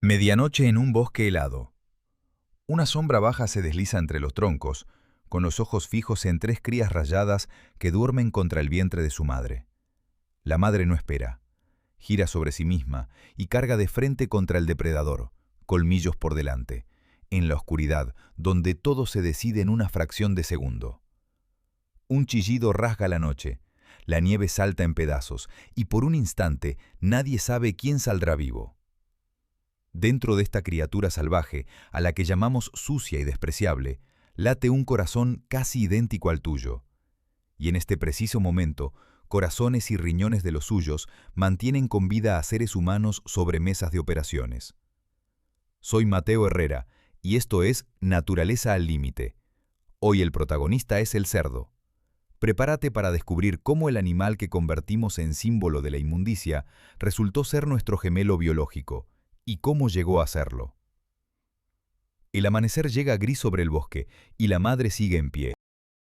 Medianoche en un bosque helado. Una sombra baja se desliza entre los troncos, con los ojos fijos en tres crías rayadas que duermen contra el vientre de su madre. La madre no espera. Gira sobre sí misma y carga de frente contra el depredador, colmillos por delante, en la oscuridad, donde todo se decide en una fracción de segundo. Un chillido rasga la noche, la nieve salta en pedazos, y por un instante nadie sabe quién saldrá vivo. Dentro de esta criatura salvaje, a la que llamamos sucia y despreciable, late un corazón casi idéntico al tuyo. Y en este preciso momento, corazones y riñones de los suyos mantienen con vida a seres humanos sobre mesas de operaciones. Soy Mateo Herrera, y esto es Naturaleza al Límite. Hoy el protagonista es el cerdo. Prepárate para descubrir cómo el animal que convertimos en símbolo de la inmundicia resultó ser nuestro gemelo biológico, y cómo llegó a serlo. El amanecer llega gris sobre el bosque, y la madre sigue en pie.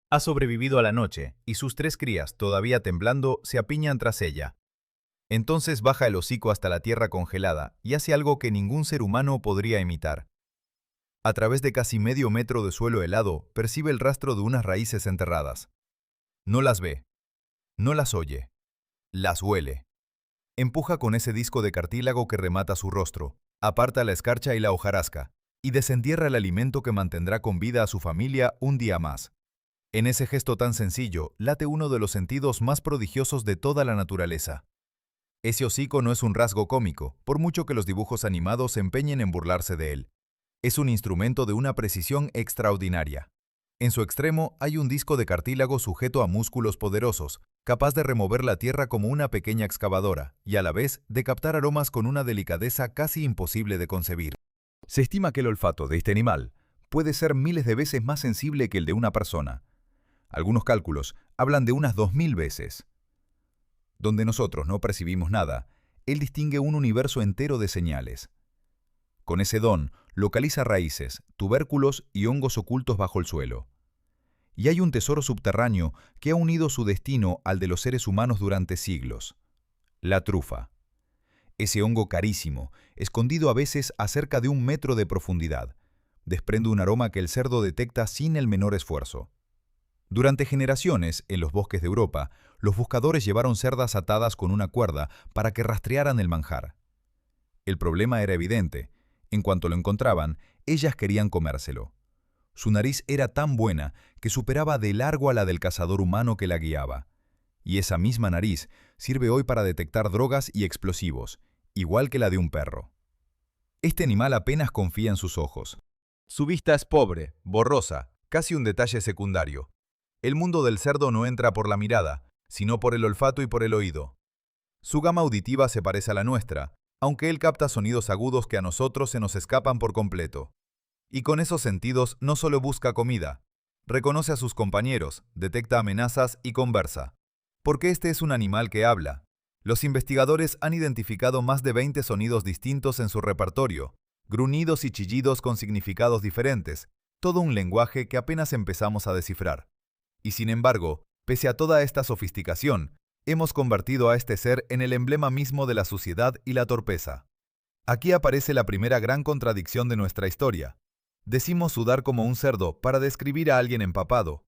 Ha sobrevivido a la noche, y sus tres crías, todavía temblando, se apiñan tras ella. Entonces baja el hocico hasta la tierra congelada, y hace algo que ningún ser humano podría imitar. A través de casi medio metro de suelo helado, percibe el rastro de unas raíces enterradas. No las ve, no las oye, las huele. Empuja con ese disco de cartílago que remata su rostro, aparta la escarcha y la hojarasca, y desentierra el alimento que mantendrá con vida a su familia un día más. En ese gesto tan sencillo, late uno de los sentidos más prodigiosos de toda la naturaleza. Ese hocico no es un rasgo cómico, por mucho que los dibujos animados se empeñen en burlarse de él. Es un instrumento de una precisión extraordinaria. En su extremo hay un disco de cartílago sujeto a músculos poderosos, capaz de remover la tierra como una pequeña excavadora, y a la vez de captar aromas con una delicadeza casi imposible de concebir. Se estima que el olfato de este animal puede ser miles de veces más sensible que el de una persona. Algunos cálculos hablan de unas 2000 veces. Donde nosotros no percibimos nada, él distingue un universo entero de señales. Con ese don, localiza raíces, tubérculos y hongos ocultos bajo el suelo. Y hay un tesoro subterráneo que ha unido su destino al de los seres humanos durante siglos: la trufa. Ese hongo carísimo, escondido a veces a cerca de 1 metro de profundidad, desprende un aroma que el cerdo detecta sin el menor esfuerzo. Durante generaciones, en los bosques de Europa, los buscadores llevaron cerdas atadas con una cuerda para que rastrearan el manjar. El problema era evidente. En cuanto lo encontraban, ellas querían comérselo. Su nariz era tan buena que superaba de largo a la del cazador humano que la guiaba. Y esa misma nariz sirve hoy para detectar drogas y explosivos, igual que la de un perro. Este animal apenas confía en sus ojos. Su vista es pobre, borrosa, casi un detalle secundario. El mundo del cerdo no entra por la mirada, sino por el olfato y por el oído. Su gama auditiva se parece a la nuestra, aunque él capta sonidos agudos que a nosotros se nos escapan por completo. Y con esos sentidos no solo busca comida, reconoce a sus compañeros, detecta amenazas y conversa. Porque este es un animal que habla. Los investigadores han identificado más de 20 sonidos distintos en su repertorio, gruñidos y chillidos con significados diferentes, todo un lenguaje que apenas empezamos a descifrar. Y sin embargo, pese a toda esta sofisticación, hemos convertido a este ser en el emblema mismo de la suciedad y la torpeza. Aquí aparece la primera gran contradicción de nuestra historia. Decimos sudar como un cerdo para describir a alguien empapado.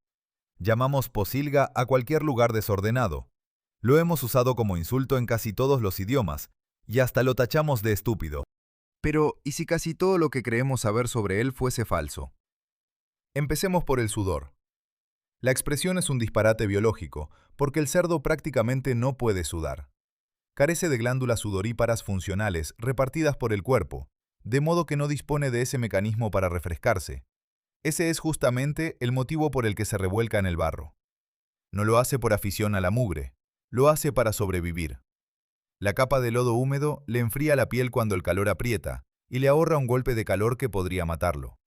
Llamamos pocilga a cualquier lugar desordenado. Lo hemos usado como insulto en casi todos los idiomas, y hasta lo tachamos de estúpido. Pero, ¿y si casi todo lo que creemos saber sobre él fuese falso? Empecemos por el sudor. La expresión es un disparate biológico, porque el cerdo prácticamente no puede sudar. Carece de glándulas sudoríparas funcionales repartidas por el cuerpo, de modo que no dispone de ese mecanismo para refrescarse. Ese es justamente el motivo por el que se revuelca en el barro. No lo hace por afición a la mugre, lo hace para sobrevivir. La capa de lodo húmedo le enfría la piel cuando el calor aprieta, y le ahorra un golpe de calor que podría matarlo.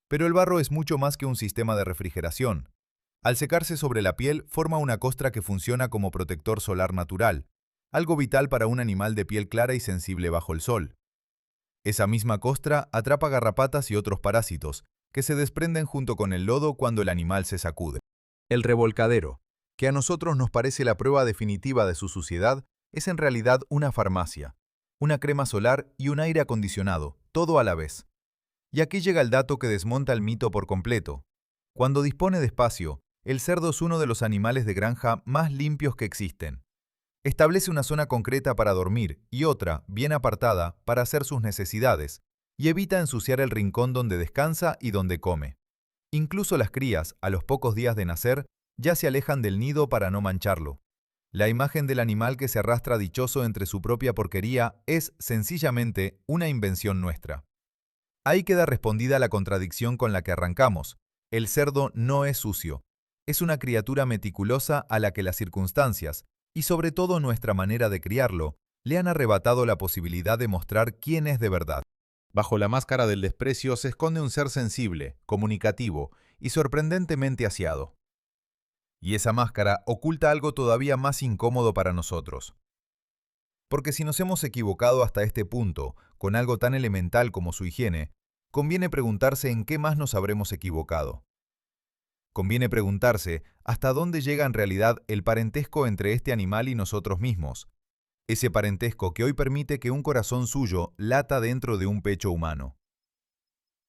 Pero el barro es mucho más que un sistema de refrigeración. Al secarse sobre la piel, forma una costra que funciona como protector solar natural, algo vital para un animal de piel clara y sensible bajo el sol. Esa misma costra atrapa garrapatas y otros parásitos, que se desprenden junto con el lodo cuando el animal se sacude. El revolcadero, que a nosotros nos parece la prueba definitiva de su suciedad, es en realidad una farmacia, una crema solar y un aire acondicionado, todo a la vez. Y aquí llega el dato que desmonta el mito por completo. Cuando dispone de espacio, el cerdo es uno de los animales de granja más limpios que existen. Establece una zona concreta para dormir y otra, bien apartada, para hacer sus necesidades, y evita ensuciar el rincón donde descansa y donde come. Incluso las crías, a los pocos días de nacer, ya se alejan del nido para no mancharlo. La imagen del animal que se arrastra dichoso entre su propia porquería es, sencillamente, una invención nuestra. Ahí queda respondida la contradicción con la que arrancamos. El cerdo no es sucio. Es una criatura meticulosa a la que las circunstancias, y sobre todo nuestra manera de criarlo, le han arrebatado la posibilidad de mostrar quién es de verdad. Bajo la máscara del desprecio se esconde un ser sensible, comunicativo y sorprendentemente aseado. Y esa máscara oculta algo todavía más incómodo para nosotros. Porque si nos hemos equivocado hasta este punto, con algo tan elemental como su higiene, conviene preguntarse en qué más nos habremos equivocado. Conviene preguntarse hasta dónde llega en realidad el parentesco entre este animal y nosotros mismos. Ese parentesco que hoy permite que un corazón suyo lata dentro de un pecho humano.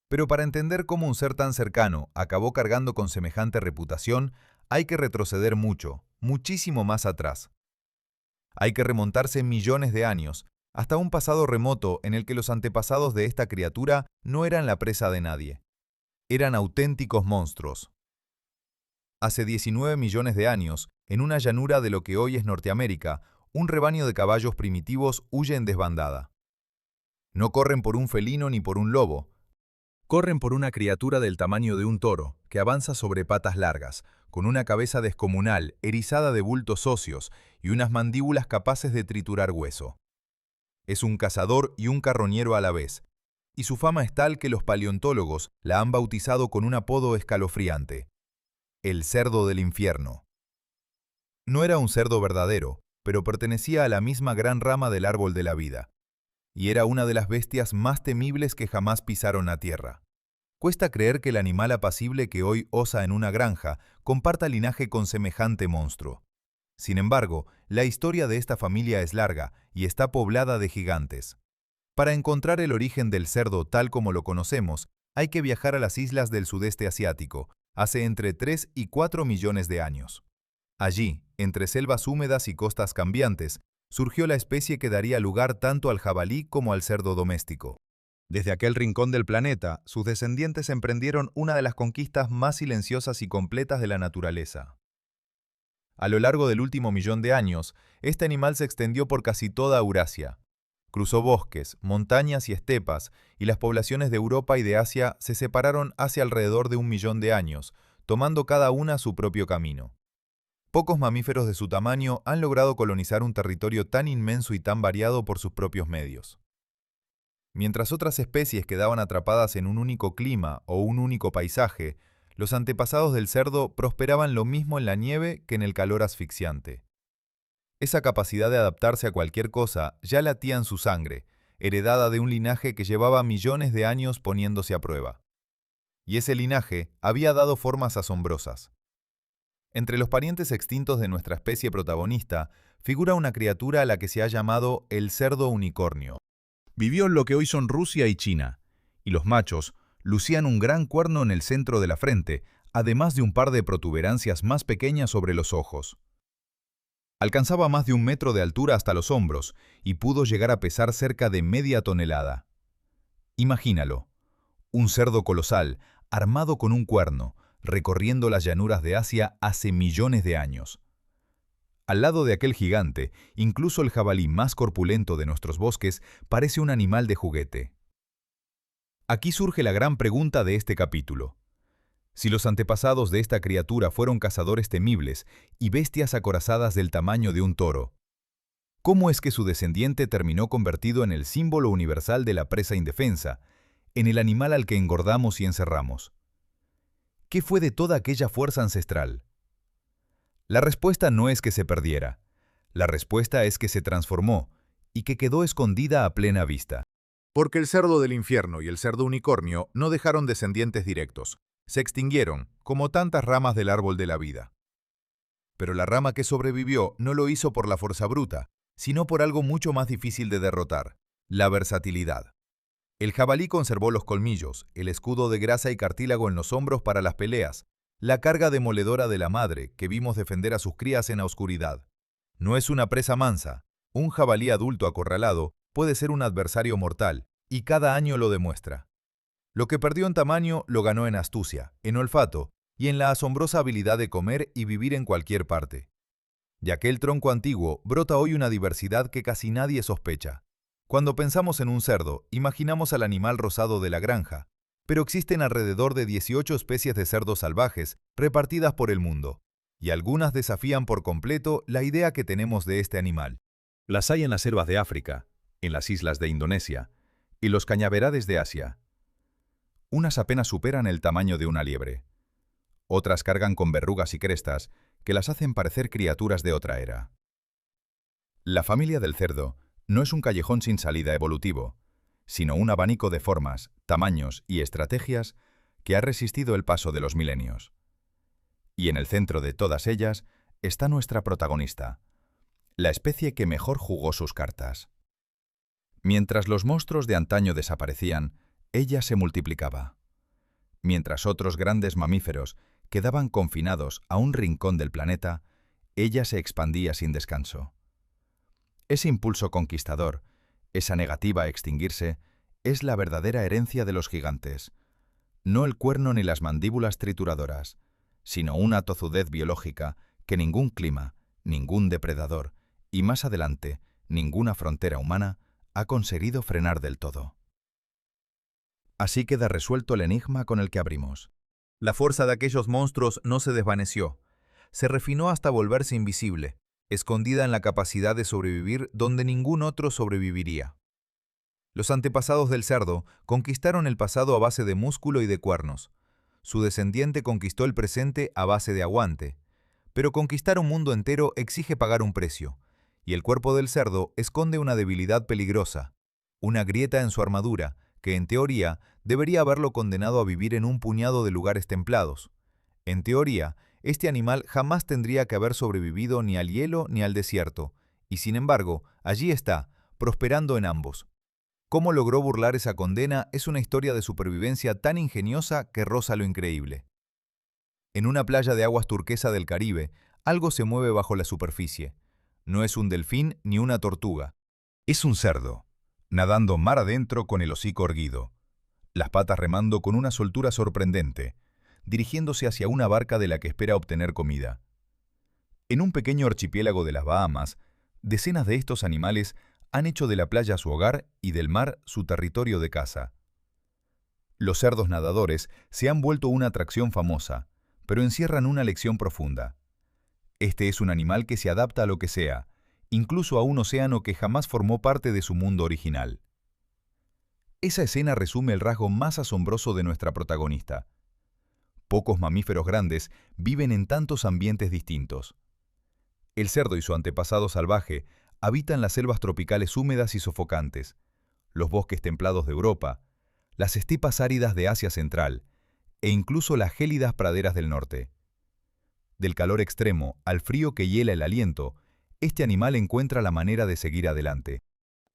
Pero para entender cómo un ser tan cercano acabó cargando con semejante reputación, hay que retroceder mucho, muchísimo más atrás. Hay que remontarse millones de años, hasta un pasado remoto en el que los antepasados de esta criatura no eran la presa de nadie. Eran auténticos monstruos. Hace 19 millones de años, en una llanura de lo que hoy es Norteamérica, un rebaño de caballos primitivos huye en desbandada. No corren por un felino ni por un lobo. Corren por una criatura del tamaño de un toro, que avanza sobre patas largas, con una cabeza descomunal, erizada de bultos óseos y unas mandíbulas capaces de triturar hueso. Es un cazador y un carroñero a la vez, y su fama es tal que los paleontólogos la han bautizado con un apodo escalofriante: el cerdo del infierno. No era un cerdo verdadero, pero pertenecía a la misma gran rama del árbol de la vida, y era una de las bestias más temibles que jamás pisaron la tierra. Cuesta creer que el animal apacible que hoy osa en una granja comparta linaje con semejante monstruo. Sin embargo, la historia de esta familia es larga y está poblada de gigantes. Para encontrar el origen del cerdo tal como lo conocemos, hay que viajar a las islas del sudeste asiático, hace entre 3 y 4 millones de años. Allí, entre selvas húmedas y costas cambiantes, surgió la especie que daría lugar tanto al jabalí como al cerdo doméstico. Desde aquel rincón del planeta, sus descendientes emprendieron una de las conquistas más silenciosas y completas de la naturaleza. A lo largo del último millón de años, este animal se extendió por casi toda Eurasia. Cruzó bosques, montañas y estepas, y las poblaciones de Europa y de Asia se separaron hace alrededor de 1 millón de años, tomando cada una su propio camino. Pocos mamíferos de su tamaño han logrado colonizar un territorio tan inmenso y tan variado por sus propios medios. Mientras otras especies quedaban atrapadas en un único clima o un único paisaje, los antepasados del cerdo prosperaban lo mismo en la nieve que en el calor asfixiante. Esa capacidad de adaptarse a cualquier cosa ya latía en su sangre, heredada de un linaje que llevaba millones de años poniéndose a prueba. Y ese linaje había dado formas asombrosas. Entre los parientes extintos de nuestra especie protagonista, figura una criatura a la que se ha llamado el cerdo unicornio. Vivió en lo que hoy son Rusia y China, y los machos lucían un gran cuerno en el centro de la frente, además de un par de protuberancias más pequeñas sobre los ojos. Alcanzaba más de 1 metro de altura hasta los hombros y pudo llegar a pesar cerca de media tonelada. Imagínalo, un cerdo colosal, armado con un cuerno, recorriendo las llanuras de Asia hace millones de años. Al lado de aquel gigante, incluso el jabalí más corpulento de nuestros bosques parece un animal de juguete. Aquí surge la gran pregunta de este capítulo. Si los antepasados de esta criatura fueron cazadores temibles y bestias acorazadas del tamaño de un toro, ¿cómo es que su descendiente terminó convertido en el símbolo universal de la presa indefensa, en el animal al que engordamos y encerramos? ¿Qué fue de toda aquella fuerza ancestral? La respuesta no es que se perdiera. La respuesta es que se transformó y que quedó escondida a plena vista. Porque el cerdo del infierno y el cerdo unicornio no dejaron descendientes directos. Se extinguieron, como tantas ramas del árbol de la vida. Pero la rama que sobrevivió no lo hizo por la fuerza bruta, sino por algo mucho más difícil de derrotar: la versatilidad. El jabalí conservó los colmillos, el escudo de grasa y cartílago en los hombros para las peleas, la carga demoledora de la madre que vimos defender a sus crías en la oscuridad. No es una presa mansa. Un jabalí adulto acorralado puede ser un adversario mortal, y cada año lo demuestra. Lo que perdió en tamaño lo ganó en astucia, en olfato y en la asombrosa habilidad de comer y vivir en cualquier parte. De aquel tronco antiguo brota hoy una diversidad que casi nadie sospecha. Cuando pensamos en un cerdo, imaginamos al animal rosado de la granja, pero existen alrededor de 18 especies de cerdos salvajes repartidas por el mundo, y algunas desafían por completo la idea que tenemos de este animal. Las hay en las selvas de África, en las islas de Indonesia y los cañaverales de Asia. Unas apenas superan el tamaño de una liebre. Otras cargan con verrugas y crestas que las hacen parecer criaturas de otra era. La familia del cerdo no es un callejón sin salida evolutivo, sino un abanico de formas, tamaños y estrategias que ha resistido el paso de los milenios. Y en el centro de todas ellas está nuestra protagonista, la especie que mejor jugó sus cartas. Mientras los monstruos de antaño desaparecían, ella se multiplicaba. Mientras otros grandes mamíferos quedaban confinados a un rincón del planeta, ella se expandía sin descanso. Ese impulso conquistador, esa negativa a extinguirse, es la verdadera herencia de los gigantes. No el cuerno ni las mandíbulas trituradoras, sino una tozudez biológica que ningún clima, ningún depredador y, más adelante, ninguna frontera humana ha conseguido frenar del todo. Así queda resuelto el enigma con el que abrimos. La fuerza de aquellos monstruos no se desvaneció, se refinó hasta volverse invisible, escondida en la capacidad de sobrevivir donde ningún otro sobreviviría. Los antepasados del cerdo conquistaron el pasado a base de músculo y de cuernos. Su descendiente conquistó el presente a base de aguante. Pero conquistar un mundo entero exige pagar un precio, y el cuerpo del cerdo esconde una debilidad peligrosa, una grieta en su armadura, que en teoría debería haberlo condenado a vivir en un puñado de lugares templados. En teoría, este animal jamás tendría que haber sobrevivido ni al hielo ni al desierto, y sin embargo, allí está, prosperando en ambos. Cómo logró burlar esa condena es una historia de supervivencia tan ingeniosa que roza lo increíble. En una playa de aguas turquesa del Caribe, algo se mueve bajo la superficie. No es un delfín ni una tortuga. Es un cerdo, nadando mar adentro con el hocico erguido, las patas remando con una soltura sorprendente, dirigiéndose hacia una barca de la que espera obtener comida. En un pequeño archipiélago de las Bahamas, decenas de estos animales han hecho de la playa su hogar y del mar su territorio de caza. Los cerdos nadadores se han vuelto una atracción famosa, pero encierran una lección profunda. Este es un animal que se adapta a lo que sea, incluso a un océano que jamás formó parte de su mundo original. Esa escena resume el rasgo más asombroso de nuestra protagonista. Pocos mamíferos grandes viven en tantos ambientes distintos. El cerdo y su antepasado salvaje habitan las selvas tropicales húmedas y sofocantes, los bosques templados de Europa, las estepas áridas de Asia Central e incluso las gélidas praderas del norte. Del calor extremo al frío que hiela el aliento, este animal encuentra la manera de seguir adelante.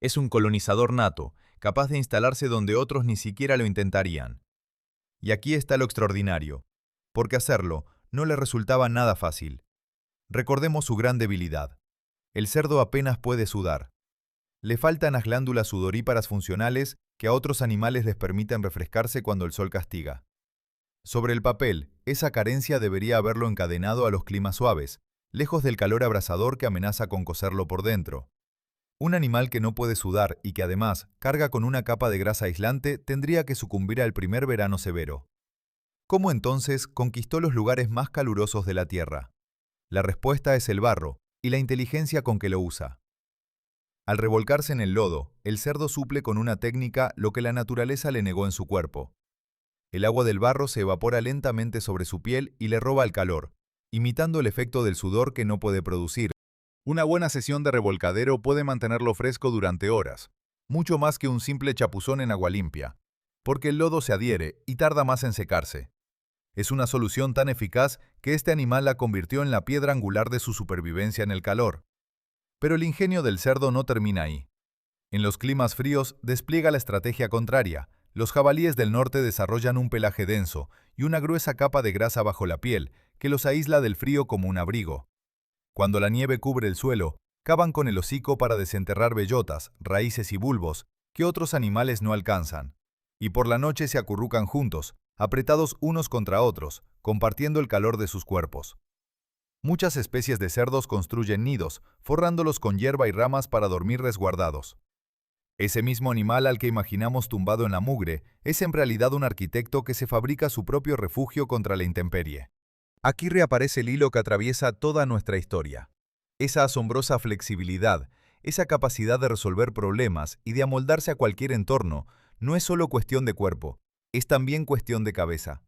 Es un colonizador nato, capaz de instalarse donde otros ni siquiera lo intentarían. Y aquí está lo extraordinario, porque hacerlo no le resultaba nada fácil. Recordemos su gran debilidad. El cerdo apenas puede sudar. Le faltan las glándulas sudoríparas funcionales que a otros animales les permiten refrescarse cuando el sol castiga. Sobre el papel, esa carencia debería haberlo encadenado a los climas suaves, lejos del calor abrasador que amenaza con cocerlo por dentro. Un animal que no puede sudar y que además carga con una capa de grasa aislante tendría que sucumbir al primer verano severo. ¿Cómo entonces conquistó los lugares más calurosos de la Tierra? La respuesta es el barro y la inteligencia con que lo usa. Al revolcarse en el lodo, el cerdo suple con una técnica lo que la naturaleza le negó en su cuerpo. El agua del barro se evapora lentamente sobre su piel y le roba el calor, imitando el efecto del sudor que no puede producir. Una buena sesión de revolcadero puede mantenerlo fresco durante horas, mucho más que un simple chapuzón en agua limpia, porque el lodo se adhiere y tarda más en secarse. Es una solución tan eficaz que este animal la convirtió en la piedra angular de su supervivencia en el calor. Pero el ingenio del cerdo no termina ahí. En los climas fríos despliega la estrategia contraria. Los jabalíes del norte desarrollan un pelaje denso y una gruesa capa de grasa bajo la piel que los aísla del frío como un abrigo. Cuando la nieve cubre el suelo, cavan con el hocico para desenterrar bellotas, raíces y bulbos que otros animales no alcanzan. Y por la noche se acurrucan juntos, apretados unos contra otros, compartiendo el calor de sus cuerpos. Muchas especies de cerdos construyen nidos, forrándolos con hierba y ramas para dormir resguardados. Ese mismo animal al que imaginamos tumbado en la mugre es en realidad un arquitecto que se fabrica su propio refugio contra la intemperie. Aquí reaparece el hilo que atraviesa toda nuestra historia. Esa asombrosa flexibilidad, esa capacidad de resolver problemas y de amoldarse a cualquier entorno, no es solo cuestión de cuerpo, es también cuestión de cabeza.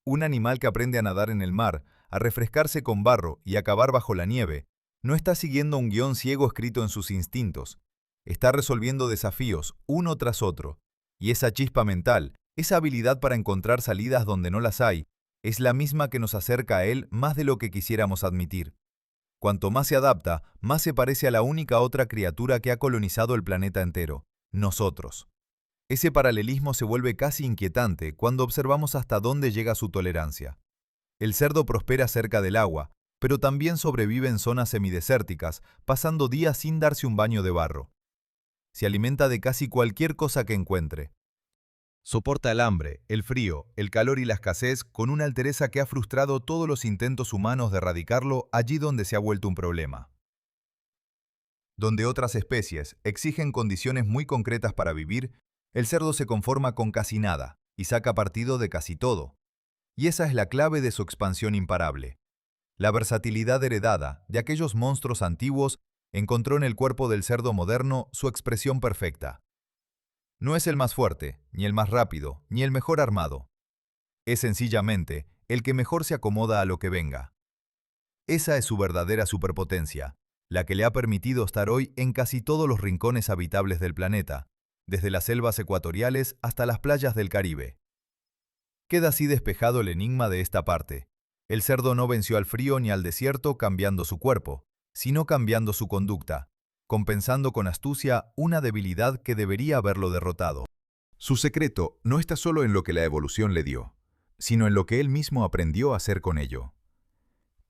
Un animal que aprende a nadar en el mar, a refrescarse con barro y a cavar bajo la nieve, no está siguiendo un guión ciego escrito en sus instintos. Está resolviendo desafíos uno tras otro, y esa chispa mental, esa habilidad para encontrar salidas donde no las hay, es la misma que nos acerca a él más de lo que quisiéramos admitir. Cuanto más se adapta, más se parece a la única otra criatura que ha colonizado el planeta entero, nosotros. Ese paralelismo se vuelve casi inquietante cuando observamos hasta dónde llega su tolerancia. El cerdo prospera cerca del agua, pero también sobrevive en zonas semidesérticas, pasando días sin darse un baño de barro. Se alimenta de casi cualquier cosa que encuentre. Soporta el hambre, el frío, el calor y la escasez con una altereza que ha frustrado todos los intentos humanos de erradicarlo allí donde se ha vuelto un problema. Donde otras especies exigen condiciones muy concretas para vivir, el cerdo se conforma con casi nada y saca partido de casi todo. Y esa es la clave de su expansión imparable. La versatilidad heredada de aquellos monstruos antiguos encontró en el cuerpo del cerdo moderno su expresión perfecta. No es el más fuerte, ni el más rápido, ni el mejor armado. Es sencillamente el que mejor se acomoda a lo que venga. Esa es su verdadera superpotencia, la que le ha permitido estar hoy en casi todos los rincones habitables del planeta, desde las selvas ecuatoriales hasta las playas del Caribe. Queda así despejado el enigma de esta parte. El cerdo no venció al frío ni al desierto cambiando su cuerpo, sino cambiando su conducta, compensando con astucia una debilidad que debería haberlo derrotado. Su secreto no está solo en lo que la evolución le dio, sino en lo que él mismo aprendió a hacer con ello.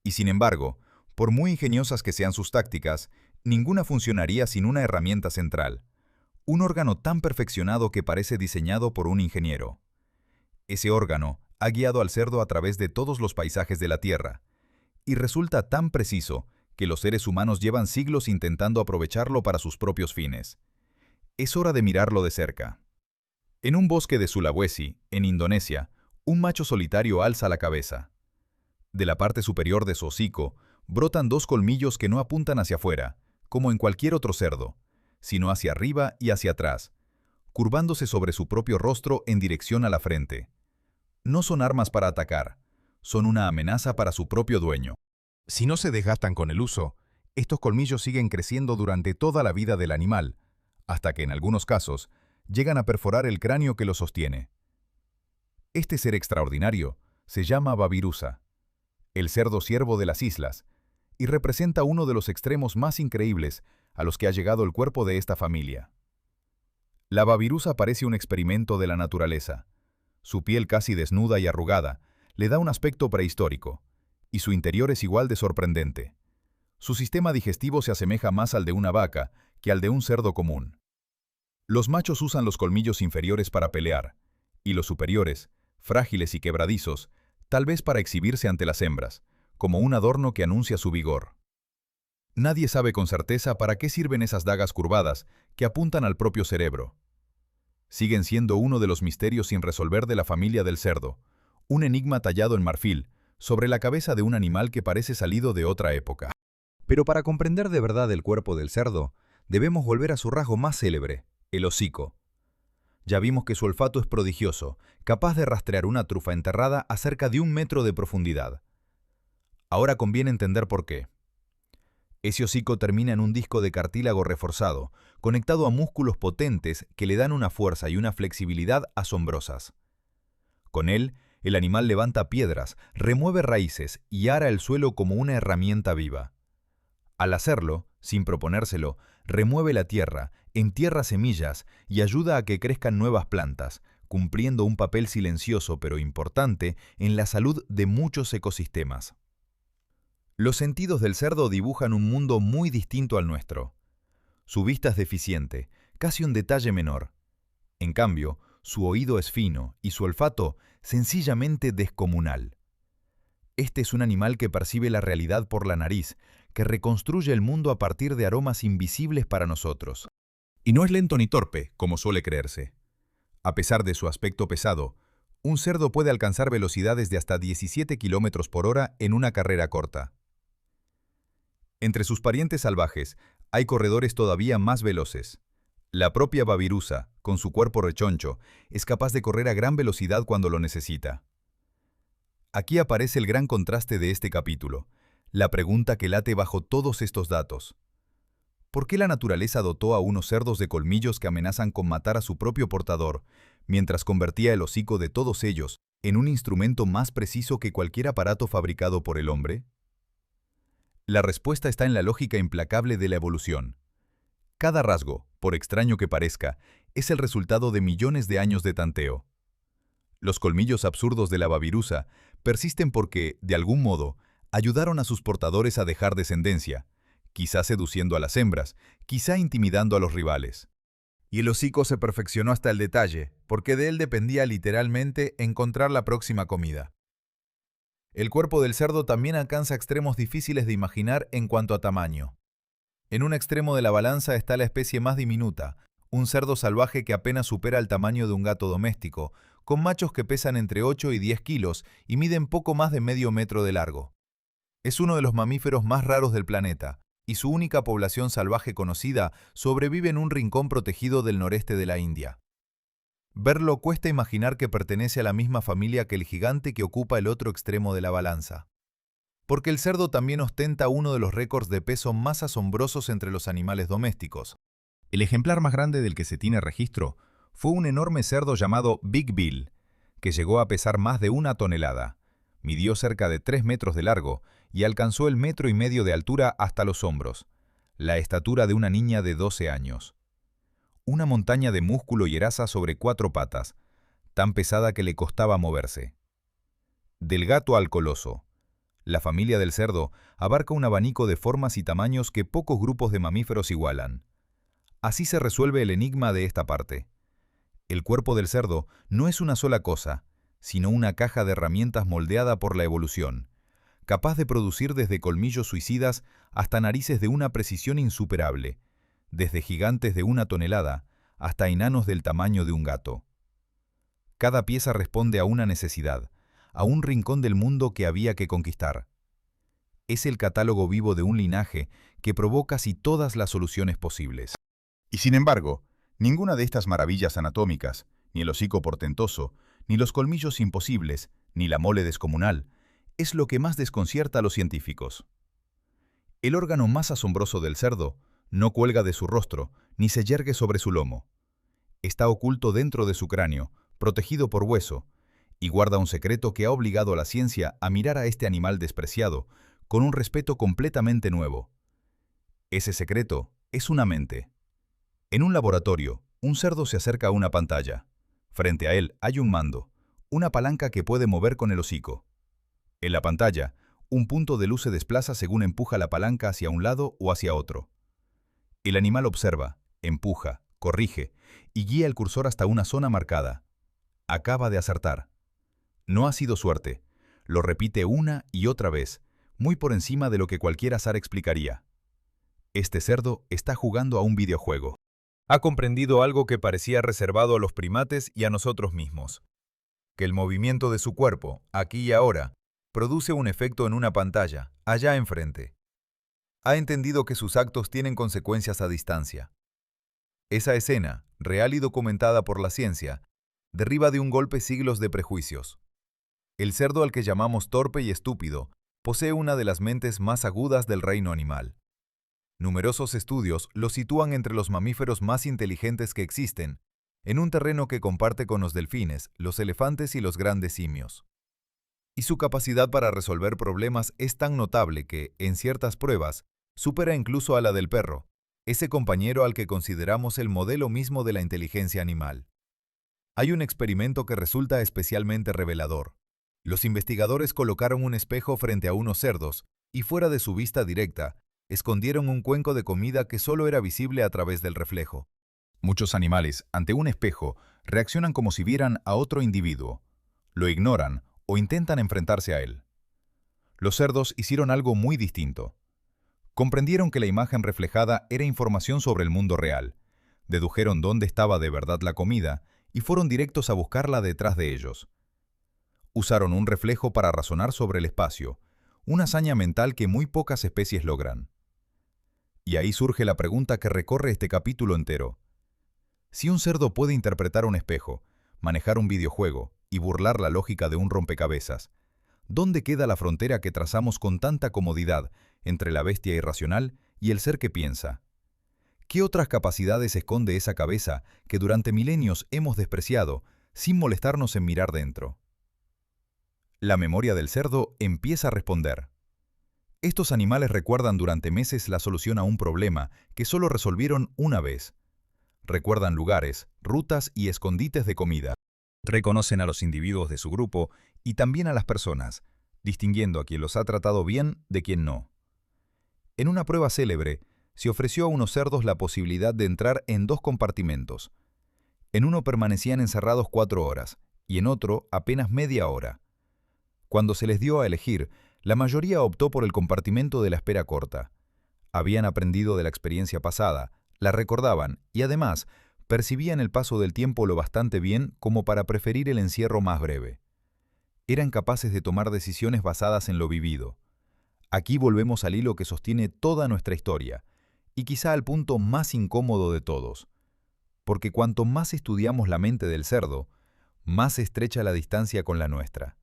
Y sin embargo, por muy ingeniosas que sean sus tácticas, ninguna funcionaría sin una herramienta central, un órgano tan perfeccionado que parece diseñado por un ingeniero. Ese órgano ha guiado al cerdo a través de todos los paisajes de la Tierra, y resulta tan preciso que los seres humanos llevan siglos intentando aprovecharlo para sus propios fines. Es hora de mirarlo de cerca. En un bosque de Sulawesi, en Indonesia, un macho solitario alza la cabeza. De la parte superior de su hocico brotan dos colmillos que no apuntan hacia afuera, como en cualquier otro cerdo, sino hacia arriba y hacia atrás, curvándose sobre su propio rostro en dirección a la frente. No son armas para atacar, son una amenaza para su propio dueño. Si no se desgastan con el uso, estos colmillos siguen creciendo durante toda la vida del animal, hasta que en algunos casos llegan a perforar el cráneo que lo sostiene. Este ser extraordinario se llama babirusa, el cerdo ciervo de las islas, y representa uno de los extremos más increíbles a los que ha llegado el cuerpo de esta familia. La babirusa parece un experimento de la naturaleza. Su piel casi desnuda y arrugada le da un aspecto prehistórico, y su interior es igual de sorprendente. Su sistema digestivo se asemeja más al de una vaca que al de un cerdo común. Los machos usan los colmillos inferiores para pelear, y los superiores, frágiles y quebradizos, tal vez para exhibirse ante las hembras, como un adorno que anuncia su vigor. Nadie sabe con certeza para qué sirven esas dagas curvadas que apuntan al propio cerebro. Siguen siendo uno de los misterios sin resolver de la familia del cerdo, un enigma tallado en marfil, sobre la cabeza de un animal que parece salido de otra época. Pero para comprender de verdad el cuerpo del cerdo, debemos volver a su rasgo más célebre, el hocico. Ya vimos que su olfato es prodigioso, capaz de rastrear una trufa enterrada a cerca de 1 metro de profundidad. Ahora conviene entender por qué. Ese hocico termina en un disco de cartílago reforzado, conectado a músculos potentes que le dan una fuerza y una flexibilidad asombrosas. Con él, el animal levanta piedras, remueve raíces y ara el suelo como una herramienta viva. Al hacerlo, sin proponérselo, remueve la tierra entierra semillas y ayuda a que crezcan nuevas plantas, cumpliendo un papel silencioso pero importante en la salud de muchos ecosistemas. Los sentidos del cerdo dibujan un mundo muy distinto al nuestro. Su vista es deficiente, casi un detalle menor. En cambio, su oído es fino y su olfato sencillamente descomunal. Este es un animal que percibe la realidad por la nariz, que reconstruye el mundo a partir de aromas invisibles para nosotros. Y no es lento ni torpe, como suele creerse. A pesar de su aspecto pesado, un cerdo puede alcanzar velocidades de hasta 17 km por hora en una carrera corta. Entre sus parientes salvajes, hay corredores todavía más veloces. La propia babirusa, con su cuerpo rechoncho, es capaz de correr a gran velocidad cuando lo necesita. Aquí aparece el gran contraste de este capítulo, la pregunta que late bajo todos estos datos. ¿Por qué la naturaleza dotó a unos cerdos de colmillos que amenazan con matar a su propio portador, mientras convertía el hocico de todos ellos en un instrumento más preciso que cualquier aparato fabricado por el hombre? La respuesta está en la lógica implacable de la evolución. Cada rasgo, por extraño que parezca, es el resultado de millones de años de tanteo. Los colmillos absurdos de la babirusa persisten porque, de algún modo, ayudaron a sus portadores a dejar descendencia, quizá seduciendo a las hembras, quizá intimidando a los rivales. Y el hocico se perfeccionó hasta el detalle, porque de él dependía literalmente encontrar la próxima comida. El cuerpo del cerdo también alcanza extremos difíciles de imaginar en cuanto a tamaño. En un extremo de la balanza está la especie más diminuta, un cerdo salvaje que apenas supera el tamaño de un gato doméstico, con machos que pesan entre 8 y 10 kilos y miden poco más de medio metro de largo. Es uno de los mamíferos más raros del planeta, y su única población salvaje conocida sobrevive en un rincón protegido del noreste de la India. Verlo cuesta imaginar que pertenece a la misma familia que el gigante que ocupa el otro extremo de la balanza. Porque el cerdo también ostenta uno de los récords de peso más asombrosos entre los animales domésticos. El ejemplar más grande del que se tiene registro fue un enorme cerdo llamado Big Bill, que llegó a pesar más de 1 tonelada, midió cerca de 3 metros de largo y alcanzó el 1,5 metros de altura hasta los hombros, la estatura de una niña de 12 años. Una montaña de músculo y grasa sobre 4 patas, tan pesada que le costaba moverse. Del gato al coloso. La familia del cerdo abarca un abanico de formas y tamaños que pocos grupos de mamíferos igualan. Así se resuelve el enigma de esta parte. El cuerpo del cerdo no es una sola cosa, sino una caja de herramientas moldeada por la evolución, capaz de producir desde colmillos suicidas hasta narices de una precisión insuperable, desde gigantes de 1 tonelada hasta enanos del tamaño de un gato. Cada pieza responde a una necesidad, a un rincón del mundo que había que conquistar. Es el catálogo vivo de un linaje que probó casi todas las soluciones posibles. Y sin embargo, ninguna de estas maravillas anatómicas, ni el hocico portentoso, ni los colmillos imposibles, ni la mole descomunal, es lo que más desconcierta a los científicos. El órgano más asombroso del cerdo no cuelga de su rostro, ni se yergue sobre su lomo. Está oculto dentro de su cráneo, protegido por hueso, y guarda un secreto que ha obligado a la ciencia a mirar a este animal despreciado con un respeto completamente nuevo. Ese secreto es una mente. En un laboratorio, un cerdo se acerca a una pantalla. Frente a él hay un mando, una palanca que puede mover con el hocico. En la pantalla, un punto de luz se desplaza según empuja la palanca hacia un lado o hacia otro. El animal observa, empuja, corrige y guía el cursor hasta una zona marcada. Acaba de acertar. No ha sido suerte. Lo repite una y otra vez, muy por encima de lo que cualquier azar explicaría. Este cerdo está jugando a un videojuego. Ha comprendido algo que parecía reservado a los primates y a nosotros mismos. Que el movimiento de su cuerpo, aquí y ahora, produce un efecto en una pantalla, allá enfrente. Ha entendido que sus actos tienen consecuencias a distancia. Esa escena, real y documentada por la ciencia, derriba de un golpe siglos de prejuicios. El cerdo al que llamamos torpe y estúpido posee una de las mentes más agudas del reino animal. Numerosos estudios lo sitúan entre los mamíferos más inteligentes que existen, en un terreno que comparte con los delfines, los elefantes y los grandes simios. Y su capacidad para resolver problemas es tan notable que, en ciertas pruebas, supera incluso a la del perro, ese compañero al que consideramos el modelo mismo de la inteligencia animal. Hay un experimento que resulta especialmente revelador. Los investigadores colocaron un espejo frente a unos cerdos y fuera de su vista directa, escondieron un cuenco de comida que solo era visible a través del reflejo. Muchos animales, ante un espejo, reaccionan como si vieran a otro individuo. Lo ignoran o intentan enfrentarse a él. Los cerdos hicieron algo muy distinto. Comprendieron que la imagen reflejada era información sobre el mundo real, dedujeron dónde estaba de verdad la comida y fueron directos a buscarla detrás de ellos. Usaron un reflejo para razonar sobre el espacio, una hazaña mental que muy pocas especies logran. Y ahí surge la pregunta que recorre este capítulo entero. Si un cerdo puede interpretar un espejo, manejar un videojuego y burlar la lógica de un rompecabezas, ¿dónde queda la frontera que trazamos con tanta comodidad entre la bestia irracional y el ser que piensa? ¿Qué otras capacidades esconde esa cabeza que durante milenios hemos despreciado sin molestarnos en mirar dentro? La memoria del cerdo empieza a responder. Estos animales recuerdan durante meses la solución a un problema que solo resolvieron una vez. Recuerdan lugares, rutas y escondites de comida. Reconocen a los individuos de su grupo y también a las personas, distinguiendo a quien los ha tratado bien de quien no. En una prueba célebre, se ofreció a unos cerdos la posibilidad de entrar en 2 compartimentos. En uno permanecían encerrados 4 horas y en otro apenas media hora. Cuando se les dio a elegir, la mayoría optó por el compartimento de la espera corta. Habían aprendido de la experiencia pasada, la recordaban y además percibían el paso del tiempo lo bastante bien como para preferir el encierro más breve. Eran capaces de tomar decisiones basadas en lo vivido. Aquí volvemos al hilo que sostiene toda nuestra historia, y quizá al punto más incómodo de todos. Porque cuanto más estudiamos la mente del cerdo, más se estrecha la distancia con la nuestra.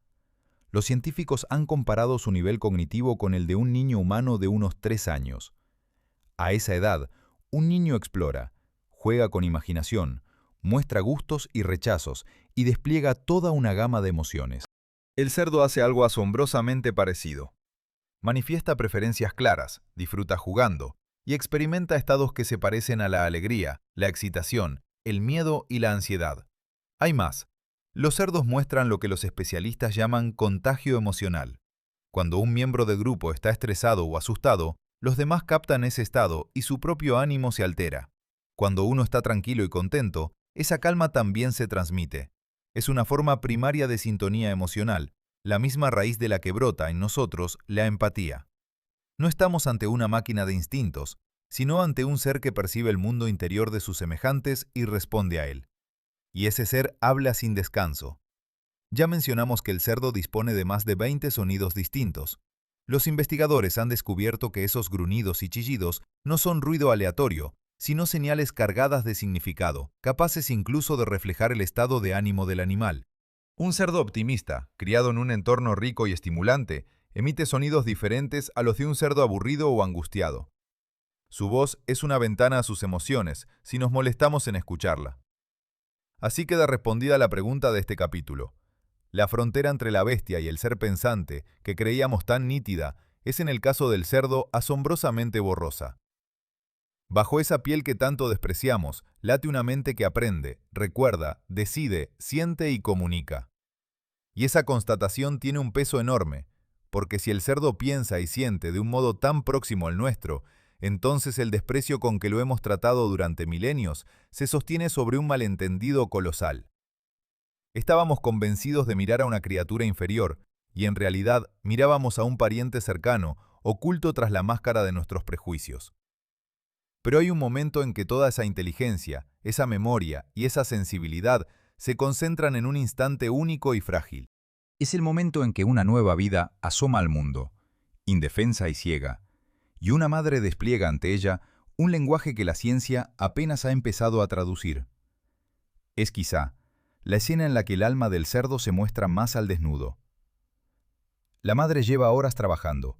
Los científicos han comparado su nivel cognitivo con el de un niño humano de unos 3 años. A esa edad, un niño explora, juega con imaginación, muestra gustos y rechazos y despliega toda una gama de emociones. El cerdo hace algo asombrosamente parecido. Manifiesta preferencias claras, disfruta jugando y experimenta estados que se parecen a la alegría, la excitación, el miedo y la ansiedad. Hay más. Los cerdos muestran lo que los especialistas llaman contagio emocional. Cuando un miembro del grupo está estresado o asustado, los demás captan ese estado y su propio ánimo se altera. Cuando uno está tranquilo y contento, esa calma también se transmite. Es una forma primaria de sintonía emocional, la misma raíz de la que brota en nosotros la empatía. No estamos ante una máquina de instintos, sino ante un ser que percibe el mundo interior de sus semejantes y responde a él. Y ese ser habla sin descanso. Ya mencionamos que el cerdo dispone de más de 20 sonidos distintos. Los investigadores han descubierto que esos gruñidos y chillidos no son ruido aleatorio, sino señales cargadas de significado, capaces incluso de reflejar el estado de ánimo del animal. Un cerdo optimista, criado en un entorno rico y estimulante, emite sonidos diferentes a los de un cerdo aburrido o angustiado. Su voz es una ventana a sus emociones, si nos molestamos en escucharla. Así queda respondida la pregunta de este capítulo. La frontera entre la bestia y el ser pensante, que creíamos tan nítida, es en el caso del cerdo asombrosamente borrosa. Bajo esa piel que tanto despreciamos, late una mente que aprende, recuerda, decide, siente y comunica. Y esa constatación tiene un peso enorme, porque si el cerdo piensa y siente de un modo tan próximo al nuestro, entonces el desprecio con que lo hemos tratado durante milenios se sostiene sobre un malentendido colosal. Estábamos convencidos de mirar a una criatura inferior, y en realidad mirábamos a un pariente cercano, oculto tras la máscara de nuestros prejuicios. Pero hay un momento en que toda esa inteligencia, esa memoria y esa sensibilidad se concentran en un instante único y frágil. Es el momento en que una nueva vida asoma al mundo, indefensa y ciega, y una madre despliega ante ella un lenguaje que la ciencia apenas ha empezado a traducir. Es quizá la escena en la que el alma del cerdo se muestra más al desnudo. La madre lleva horas trabajando.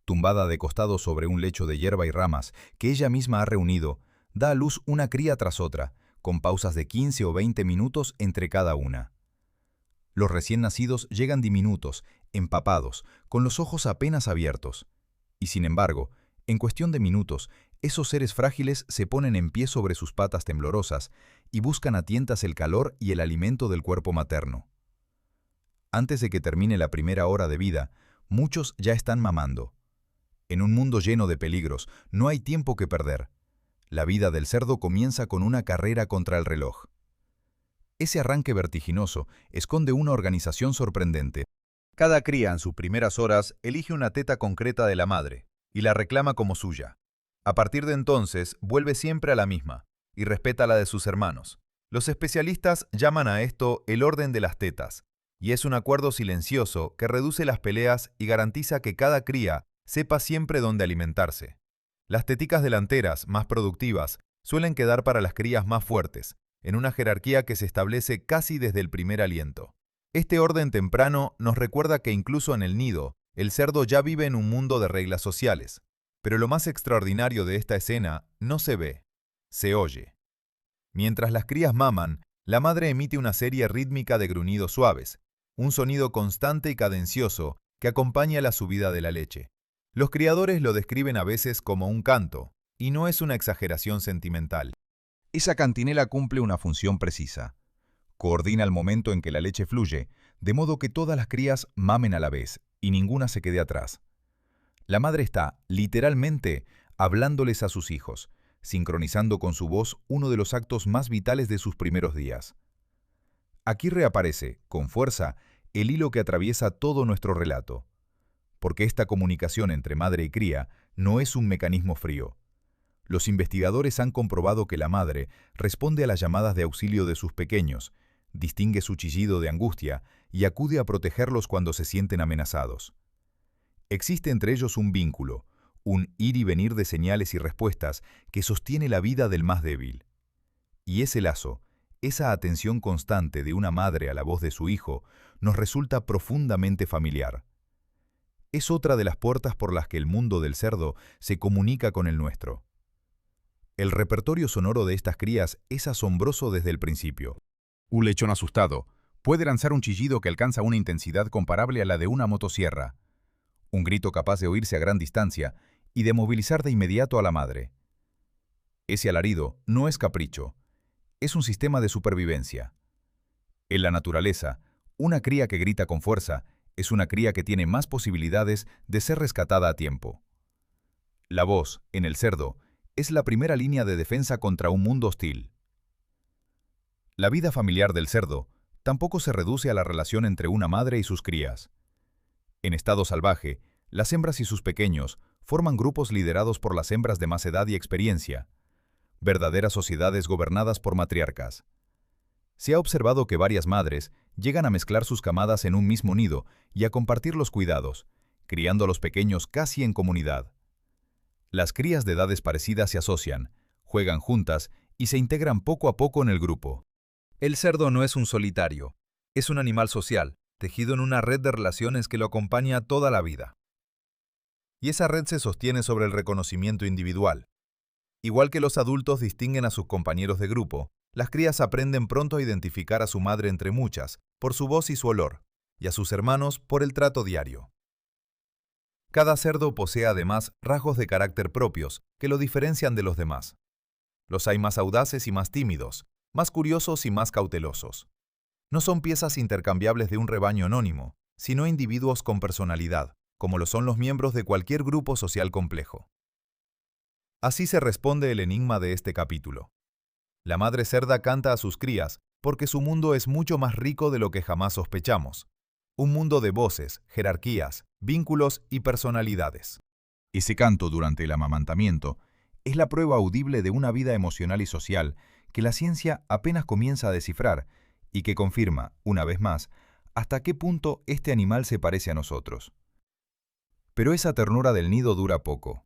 Tumbada de costado sobre un lecho de hierba y ramas que ella misma ha reunido, da a luz una cría tras otra, con pausas de 15 o 20 minutos entre cada una. Los recién nacidos llegan diminutos, empapados, con los ojos apenas abiertos. Y sin embargo, en cuestión de minutos, Esos seres frágiles se ponen en pie sobre sus patas temblorosas y buscan a tientas el calor y el alimento del cuerpo materno. Antes de que termine la primera hora de vida, muchos ya están mamando. En un mundo lleno de peligros, no hay tiempo que perder. La vida del cerdo comienza con una carrera contra el reloj. Ese arranque vertiginoso esconde una organización sorprendente. Cada cría en sus primeras horas elige una teta concreta de la madre y la reclama como suya. A partir de entonces, vuelve siempre a la misma y respeta la de sus hermanos. Los especialistas llaman a esto el orden de las tetas, y es un acuerdo silencioso que reduce las peleas y garantiza que cada cría sepa siempre dónde alimentarse. Las teticas delanteras, más productivas, suelen quedar para las crías más fuertes, en una jerarquía que se establece casi desde el primer aliento. Este orden temprano nos recuerda que incluso en el nido, el cerdo ya vive en un mundo de reglas sociales. Pero lo más extraordinario de esta escena no se ve, se oye. Mientras las crías maman, la madre emite una serie rítmica de gruñidos suaves, un sonido constante y cadencioso que acompaña la subida de la leche. Los criadores lo describen a veces como un canto, y no es una exageración sentimental. Esa cantinela cumple una función precisa. Coordina el momento en que la leche fluye, de modo que todas las crías mamen a la vez y ninguna se quede atrás. La madre está, literalmente, hablándoles a sus hijos, sincronizando con su voz uno de los actos más vitales de sus primeros días. Aquí reaparece, con fuerza, el hilo que atraviesa todo nuestro relato. Porque esta comunicación entre madre y cría no es un mecanismo frío. Los investigadores han comprobado que la madre responde a las llamadas de auxilio de sus pequeños, distingue su chillido de angustia y acude a protegerlos cuando se sienten amenazados. Existe entre ellos un vínculo, un ir y venir de señales y respuestas que sostiene la vida del más débil. Y ese lazo, esa atención constante de una madre a la voz de su hijo, nos resulta profundamente familiar. Es otra de las puertas por las que el mundo del cerdo se comunica con el nuestro. El repertorio sonoro de estas crías es asombroso desde el principio. Un lechón asustado puede lanzar un chillido que alcanza una intensidad comparable a la de una motosierra. Un grito capaz de oírse a gran distancia y de movilizar de inmediato a la madre. Ese alarido no es capricho, es un sistema de supervivencia. En la naturaleza, una cría que grita con fuerza es una cría que tiene más posibilidades de ser rescatada a tiempo. La voz, en el cerdo, es la primera línea de defensa contra un mundo hostil. La vida familiar del cerdo tampoco se reduce a la relación entre una madre y sus crías. En estado salvaje, las hembras y sus pequeños forman grupos liderados por las hembras de más edad y experiencia, verdaderas sociedades gobernadas por matriarcas. Se ha observado que varias madres llegan a mezclar sus camadas en un mismo nido y a compartir los cuidados, criando a los pequeños casi en comunidad. Las crías de edades parecidas se asocian, juegan juntas y se integran poco a poco en el grupo. El cerdo no es un solitario, es un animal social, tejido en una red de relaciones que lo acompaña toda la vida. Y esa red se sostiene sobre el reconocimiento individual. Igual que los adultos distinguen a sus compañeros de grupo, las crías aprenden pronto a identificar a su madre entre muchas, por su voz y su olor, y a sus hermanos por el trato diario. Cada cerdo posee además rasgos de carácter propios que lo diferencian de los demás. Los hay más audaces y más tímidos, más curiosos y más cautelosos. No son piezas intercambiables de un rebaño anónimo, sino individuos con personalidad, como lo son los miembros de cualquier grupo social complejo. Así se responde el enigma de este capítulo. La madre cerda canta a sus crías porque su mundo es mucho más rico de lo que jamás sospechamos. Un mundo de voces, jerarquías, vínculos y personalidades. Ese canto durante el amamantamiento es la prueba audible de una vida emocional y social que la ciencia apenas comienza a descifrar y que confirma, una vez más, hasta qué punto este animal se parece a nosotros. Pero esa ternura del nido dura poco.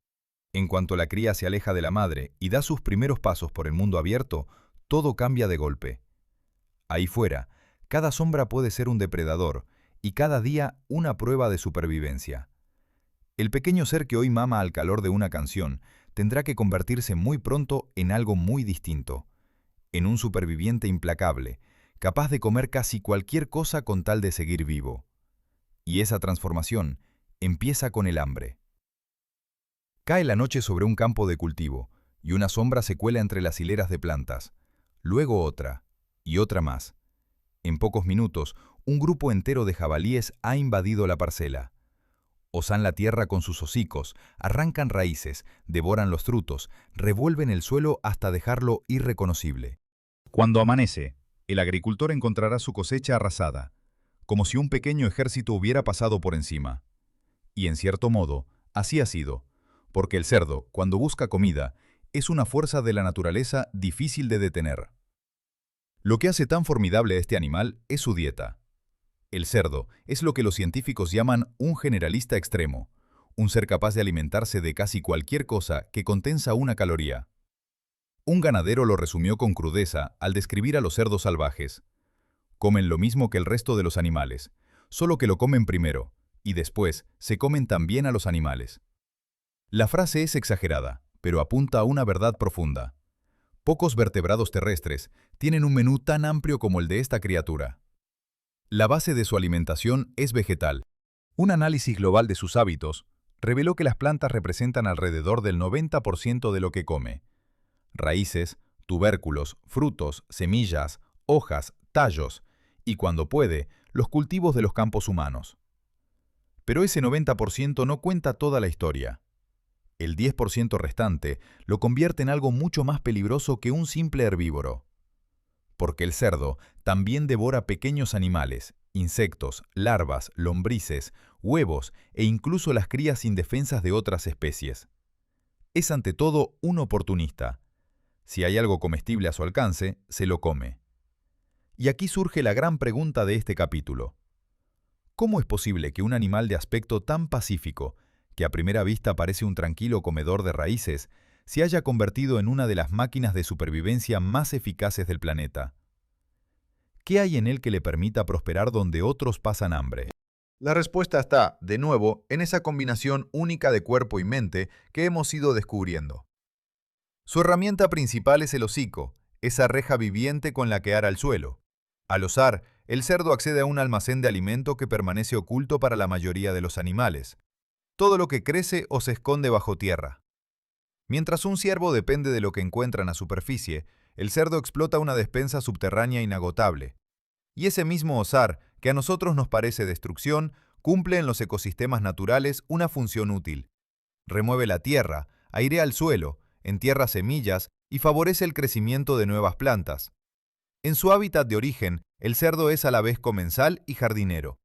En cuanto la cría se aleja de la madre y da sus primeros pasos por el mundo abierto, todo cambia de golpe. Ahí fuera, cada sombra puede ser un depredador y cada día una prueba de supervivencia. El pequeño ser que hoy mama al calor de una canción tendrá que convertirse muy pronto en algo muy distinto, en un superviviente implacable, capaz de comer casi cualquier cosa con tal de seguir vivo. Y esa transformación empieza con el hambre. Cae la noche sobre un campo de cultivo, y una sombra se cuela entre las hileras de plantas. Luego otra, y otra más. En pocos minutos, un grupo entero de jabalíes ha invadido la parcela. Osan la tierra con sus hocicos, arrancan raíces, devoran los frutos, revuelven el suelo hasta dejarlo irreconocible. Cuando amanece, el agricultor encontrará su cosecha arrasada, como si un pequeño ejército hubiera pasado por encima. Y en cierto modo, así ha sido, porque el cerdo, cuando busca comida, es una fuerza de la naturaleza difícil de detener. Lo que hace tan formidable a este animal es su dieta. El cerdo es lo que los científicos llaman un generalista extremo, un ser capaz de alimentarse de casi cualquier cosa que contenga una caloría. Un ganadero lo resumió con crudeza al describir a los cerdos salvajes. Comen lo mismo que el resto de los animales, solo que lo comen primero, y después se comen también a los animales. La frase es exagerada, pero apunta a una verdad profunda. Pocos vertebrados terrestres tienen un menú tan amplio como el de esta criatura. La base de su alimentación es vegetal. Un análisis global de sus hábitos reveló que las plantas representan alrededor del 90% de lo que come. Raíces, tubérculos, frutos, semillas, hojas, tallos y, cuando puede, los cultivos de los campos humanos. Pero ese 90% no cuenta toda la historia. El 10% restante lo convierte en algo mucho más peligroso que un simple herbívoro. Porque el cerdo también devora pequeños animales, insectos, larvas, lombrices, huevos e incluso las crías indefensas de otras especies. Es ante todo un oportunista. Si hay algo comestible a su alcance, se lo come. Y aquí surge la gran pregunta de este capítulo. ¿Cómo es posible que un animal de aspecto tan pacífico, que a primera vista parece un tranquilo comedor de raíces, se haya convertido en una de las máquinas de supervivencia más eficaces del planeta? ¿Qué hay en él que le permita prosperar donde otros pasan hambre? La respuesta está, de nuevo, en esa combinación única de cuerpo y mente que hemos ido descubriendo. Su herramienta principal es el hocico, esa reja viviente con la que ara el suelo. Al osar, el cerdo accede a un almacén de alimento que permanece oculto para la mayoría de los animales. Todo lo que crece o se esconde bajo tierra. Mientras un ciervo depende de lo que encuentra en la superficie, el cerdo explota una despensa subterránea inagotable. Y ese mismo osar, que a nosotros nos parece destrucción, cumple en los ecosistemas naturales una función útil. Remueve la tierra, airea el suelo, entierra semillas y favorece el crecimiento de nuevas plantas. En su hábitat de origen, el cerdo es a la vez comensal y jardinero.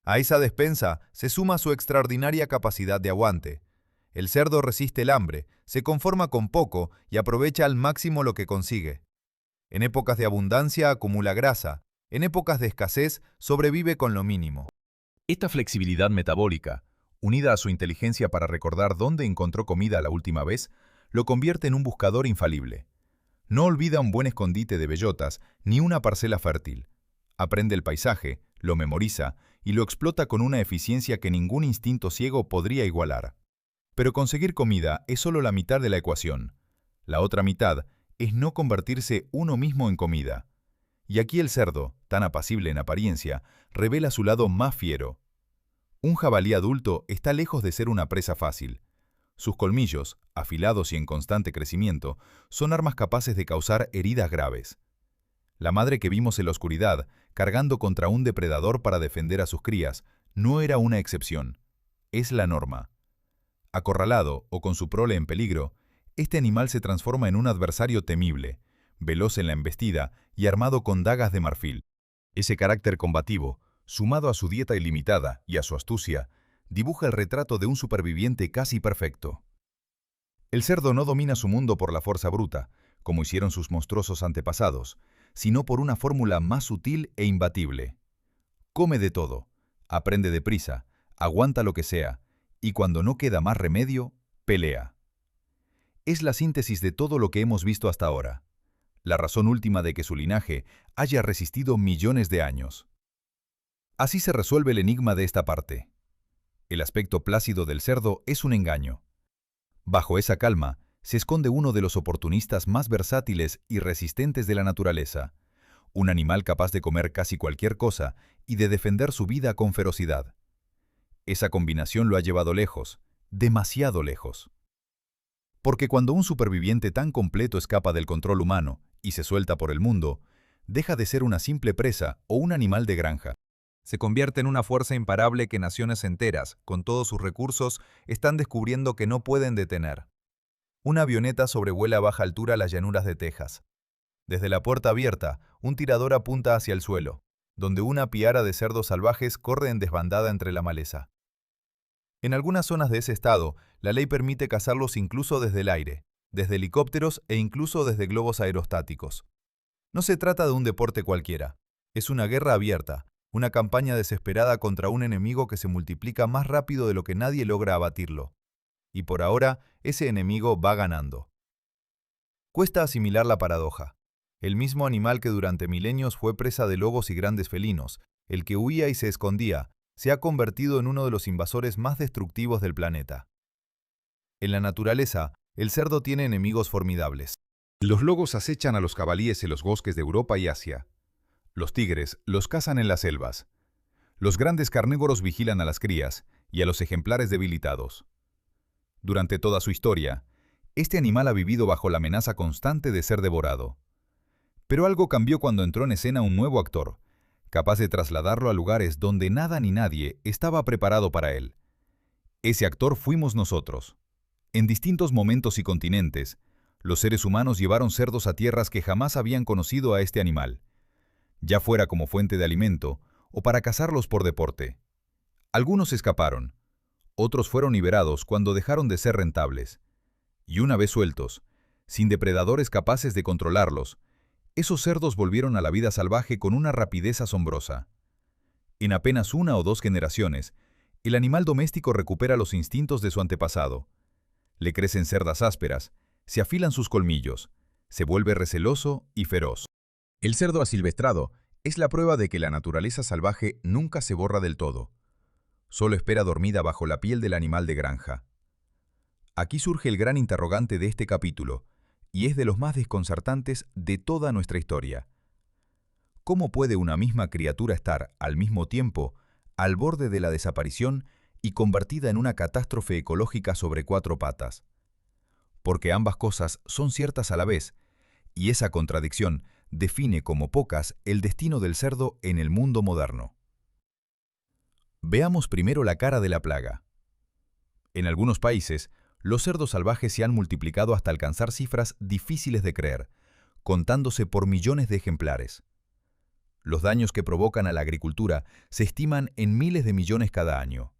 A esa despensa se suma su extraordinaria capacidad de aguante. El cerdo resiste el hambre, se conforma con poco y aprovecha al máximo lo que consigue. En épocas de abundancia acumula grasa, en épocas de escasez sobrevive con lo mínimo. Esta flexibilidad metabólica, unida a su inteligencia para recordar dónde encontró comida la última vez, lo convierte en un buscador infalible. No olvida un buen escondite de bellotas ni una parcela fértil. Aprende el paisaje, lo memoriza y lo explota con una eficiencia que ningún instinto ciego podría igualar. Pero conseguir comida es solo la mitad de la ecuación. La otra mitad es no convertirse uno mismo en comida. Y aquí el cerdo, tan apacible en apariencia, revela su lado más fiero. Un jabalí adulto está lejos de ser una presa fácil. Sus colmillos, afilados y en constante crecimiento, son armas capaces de causar heridas graves. La madre que vimos en la oscuridad, cargando contra un depredador para defender a sus crías, no era una excepción. Es la norma. Acorralado o con su prole en peligro, este animal se transforma en un adversario temible, veloz en la embestida y armado con dagas de marfil. Ese carácter combativo, sumado a su dieta ilimitada y a su astucia, dibuja el retrato de un superviviente casi perfecto. El cerdo no domina su mundo por la fuerza bruta, como hicieron sus monstruosos antepasados, sino por una fórmula más sutil e imbatible. Come de todo, aprende deprisa, aguanta lo que sea, y cuando no queda más remedio, pelea. Es la síntesis de todo lo que hemos visto hasta ahora, la razón última de que su linaje haya resistido millones de años. Así se resuelve el enigma de esta parte. El aspecto plácido del cerdo es un engaño. Bajo esa calma se esconde uno de los oportunistas más versátiles y resistentes de la naturaleza, un animal capaz de comer casi cualquier cosa y de defender su vida con ferocidad. Esa combinación lo ha llevado lejos, demasiado lejos. Porque cuando un superviviente tan completo escapa del control humano y se suelta por el mundo, deja de ser una simple presa o un animal de granja. Se convierte en una fuerza imparable que naciones enteras, con todos sus recursos, están descubriendo que no pueden detener. Una avioneta sobrevuela a baja altura las llanuras de Texas. Desde la puerta abierta, un tirador apunta hacia el suelo, donde una piara de cerdos salvajes corre en desbandada entre la maleza. En algunas zonas de ese estado, la ley permite cazarlos incluso desde el aire, desde helicópteros e incluso desde globos aerostáticos. No se trata de un deporte cualquiera. Es una guerra abierta, una campaña desesperada contra un enemigo que se multiplica más rápido de lo que nadie logra abatirlo. Y por ahora, ese enemigo va ganando. Cuesta asimilar la paradoja. El mismo animal que durante milenios fue presa de lobos y grandes felinos, el que huía y se escondía, se ha convertido en uno de los invasores más destructivos del planeta. En la naturaleza, el cerdo tiene enemigos formidables. Los lobos acechan a los jabalíes en los bosques de Europa y Asia. Los tigres los cazan en las selvas. Los grandes carnívoros vigilan a las crías y a los ejemplares debilitados. Durante toda su historia, este animal ha vivido bajo la amenaza constante de ser devorado. Pero algo cambió cuando entró en escena un nuevo actor, capaz de trasladarlo a lugares donde nada ni nadie estaba preparado para él. Ese actor fuimos nosotros. En distintos momentos y continentes, los seres humanos llevaron cerdos a tierras que jamás habían conocido a este animal, ya fuera como fuente de alimento o para cazarlos por deporte. Algunos escaparon, otros fueron liberados cuando dejaron de ser rentables. Y una vez sueltos, sin depredadores capaces de controlarlos, esos cerdos volvieron a la vida salvaje con una rapidez asombrosa. En apenas 1 o 2 generaciones, el animal doméstico recupera los instintos de su antepasado. Le crecen cerdas ásperas, se afilan sus colmillos, se vuelve receloso y feroz. El cerdo asilvestrado es la prueba de que la naturaleza salvaje nunca se borra del todo. Solo espera dormida bajo la piel del animal de granja. Aquí surge el gran interrogante de este capítulo, y es de los más desconcertantes de toda nuestra historia. ¿Cómo puede una misma criatura estar, al mismo tiempo, al borde de la desaparición y convertida en una catástrofe ecológica sobre 4 patas? Porque ambas cosas son ciertas a la vez, y esa contradicción define como pocas el destino del cerdo en el mundo moderno. Veamos primero la cara de la plaga. En algunos países, los cerdos salvajes se han multiplicado hasta alcanzar cifras difíciles de creer, contándose por millones de ejemplares. Los daños que provocan a la agricultura se estiman en miles de millones cada año.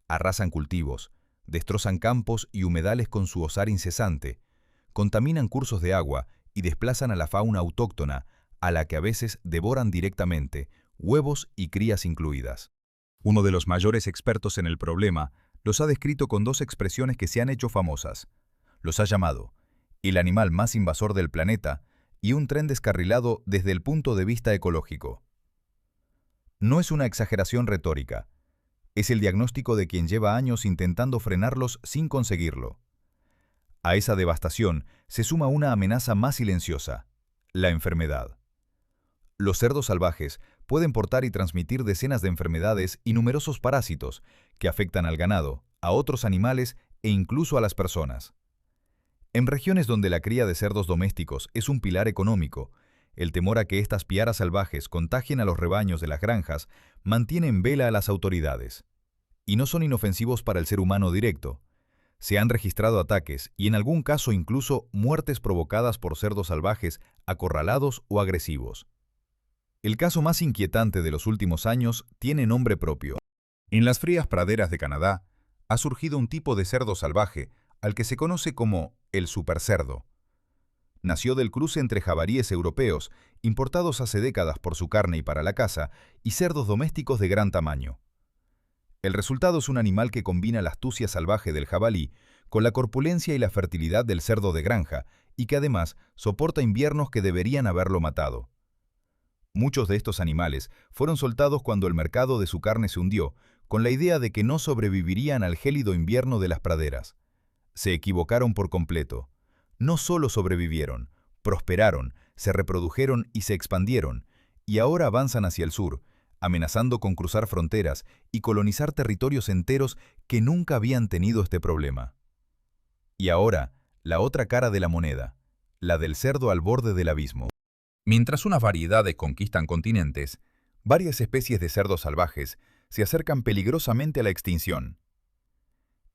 Arrasan cultivos, destrozan campos y humedales con su osar incesante, contaminan cursos de agua y desplazan a la fauna autóctona, a la que a veces devoran directamente, huevos y crías incluidas. Uno de los mayores expertos en el problema los ha descrito con 2 expresiones que se han hecho famosas. Los ha llamado el animal más invasor del planeta y un tren descarrilado desde el punto de vista ecológico. No es una exageración retórica. Es el diagnóstico de quien lleva años intentando frenarlos sin conseguirlo. A esa devastación se suma una amenaza más silenciosa: la enfermedad. Los cerdos salvajes pueden portar y transmitir decenas de enfermedades y numerosos parásitos que afectan al ganado, a otros animales e incluso a las personas. En regiones donde la cría de cerdos domésticos es un pilar económico, el temor a que estas piaras salvajes contagien a los rebaños de las granjas mantiene en vela a las autoridades. Y no son inofensivos para el ser humano directo. Se han registrado ataques y en algún caso incluso muertes provocadas por cerdos salvajes acorralados o agresivos. El caso más inquietante de los últimos años tiene nombre propio. En las frías praderas de Canadá ha surgido un tipo de cerdo salvaje al que se conoce como el supercerdo. Nació del cruce entre jabalíes europeos, importados hace décadas por su carne y para la caza, y cerdos domésticos de gran tamaño. El resultado es un animal que combina la astucia salvaje del jabalí con la corpulencia y la fertilidad del cerdo de granja, y que además soporta inviernos que deberían haberlo matado. Muchos de estos animales fueron soltados cuando el mercado de su carne se hundió, con la idea de que no sobrevivirían al gélido invierno de las praderas. Se equivocaron por completo. No solo sobrevivieron, prosperaron, se reprodujeron y se expandieron, y ahora avanzan hacia el sur, amenazando con cruzar fronteras y colonizar territorios enteros que nunca habían tenido este problema. Y ahora, la otra cara de la moneda, la del cerdo al borde del abismo. Mientras unas variedades conquistan continentes, varias especies de cerdos salvajes se acercan peligrosamente a la extinción.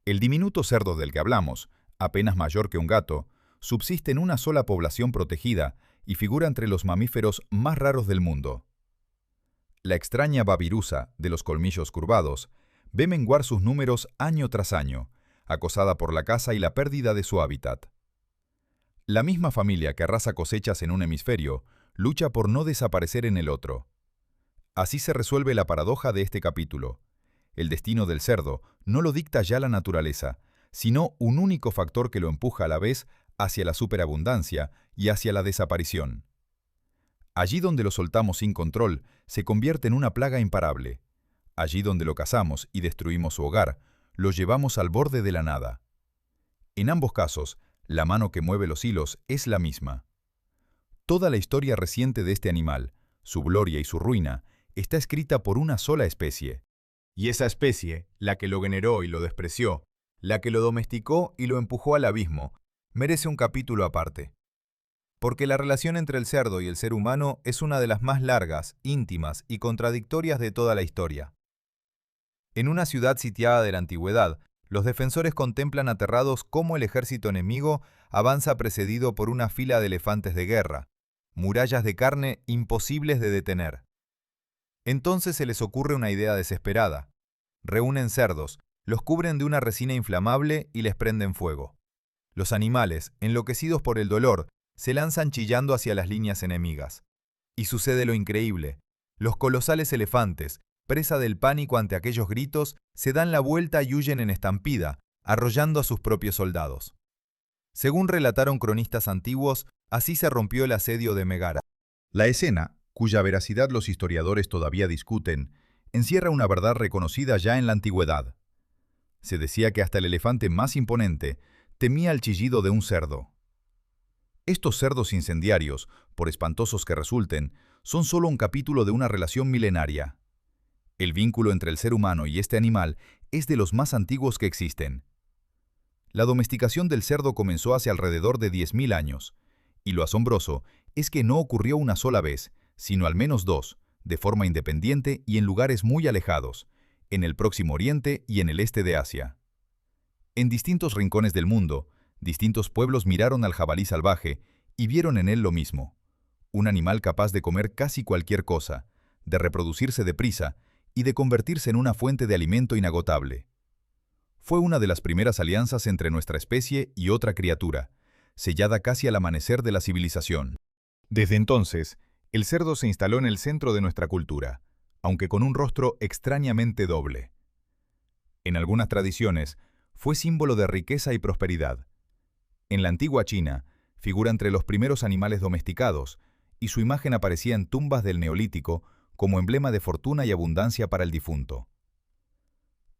El diminuto cerdo del que hablamos, apenas mayor que un gato, subsiste en una sola población protegida y figura entre los mamíferos más raros del mundo. La extraña babirusa, de los colmillos curvados, ve menguar sus números año tras año, acosada por la caza y la pérdida de su hábitat. La misma familia que arrasa cosechas en un hemisferio, lucha por no desaparecer en el otro. Así se resuelve la paradoja de este capítulo. El destino del cerdo no lo dicta ya la naturaleza, sino un único factor que lo empuja a la vez hacia la superabundancia y hacia la desaparición. Allí donde lo soltamos sin control, se convierte en una plaga imparable. Allí donde lo cazamos y destruimos su hogar, lo llevamos al borde de la nada. En ambos casos, la mano que mueve los hilos es la misma. Toda la historia reciente de este animal, su gloria y su ruina, está escrita por una sola especie. Y esa especie, la que lo generó y lo despreció, la que lo domesticó y lo empujó al abismo, merece un capítulo aparte. Porque la relación entre el cerdo y el ser humano es una de las más largas, íntimas y contradictorias de toda la historia. En una ciudad sitiada de la antigüedad, los defensores contemplan aterrados cómo el ejército enemigo avanza precedido por una fila de elefantes de guerra, murallas de carne imposibles de detener. Entonces se les ocurre una idea desesperada. Reúnen cerdos, los cubren de una resina inflamable y les prenden fuego. Los animales, enloquecidos por el dolor, se lanzan chillando hacia las líneas enemigas. Y sucede lo increíble. Los colosales elefantes, presa del pánico ante aquellos gritos, se dan la vuelta y huyen en estampida, arrollando a sus propios soldados. Según relataron cronistas antiguos, así se rompió el asedio de Megara. La escena, cuya veracidad los historiadores todavía discuten, encierra una verdad reconocida ya en la antigüedad. Se decía que hasta el elefante más imponente temía el chillido de un cerdo. Estos cerdos incendiarios, por espantosos que resulten, son solo un capítulo de una relación milenaria. El vínculo entre el ser humano y este animal es de los más antiguos que existen. La domesticación del cerdo comenzó hace alrededor de 10.000 años, y lo asombroso es que no ocurrió una sola vez, sino al menos dos, de forma independiente y en lugares muy alejados, en el Próximo Oriente y en el este de Asia. En distintos rincones del mundo, distintos pueblos miraron al jabalí salvaje y vieron en él lo mismo, un animal capaz de comer casi cualquier cosa, de reproducirse deprisa y de convertirse en una fuente de alimento inagotable. Fue una de las primeras alianzas entre nuestra especie y otra criatura, sellada casi al amanecer de la civilización. Desde entonces, el cerdo se instaló en el centro de nuestra cultura, aunque con un rostro extrañamente doble. En algunas tradiciones, fue símbolo de riqueza y prosperidad. En la antigua China, figura entre los primeros animales domesticados, y su imagen aparecía en tumbas del Neolítico como emblema de fortuna y abundancia para el difunto.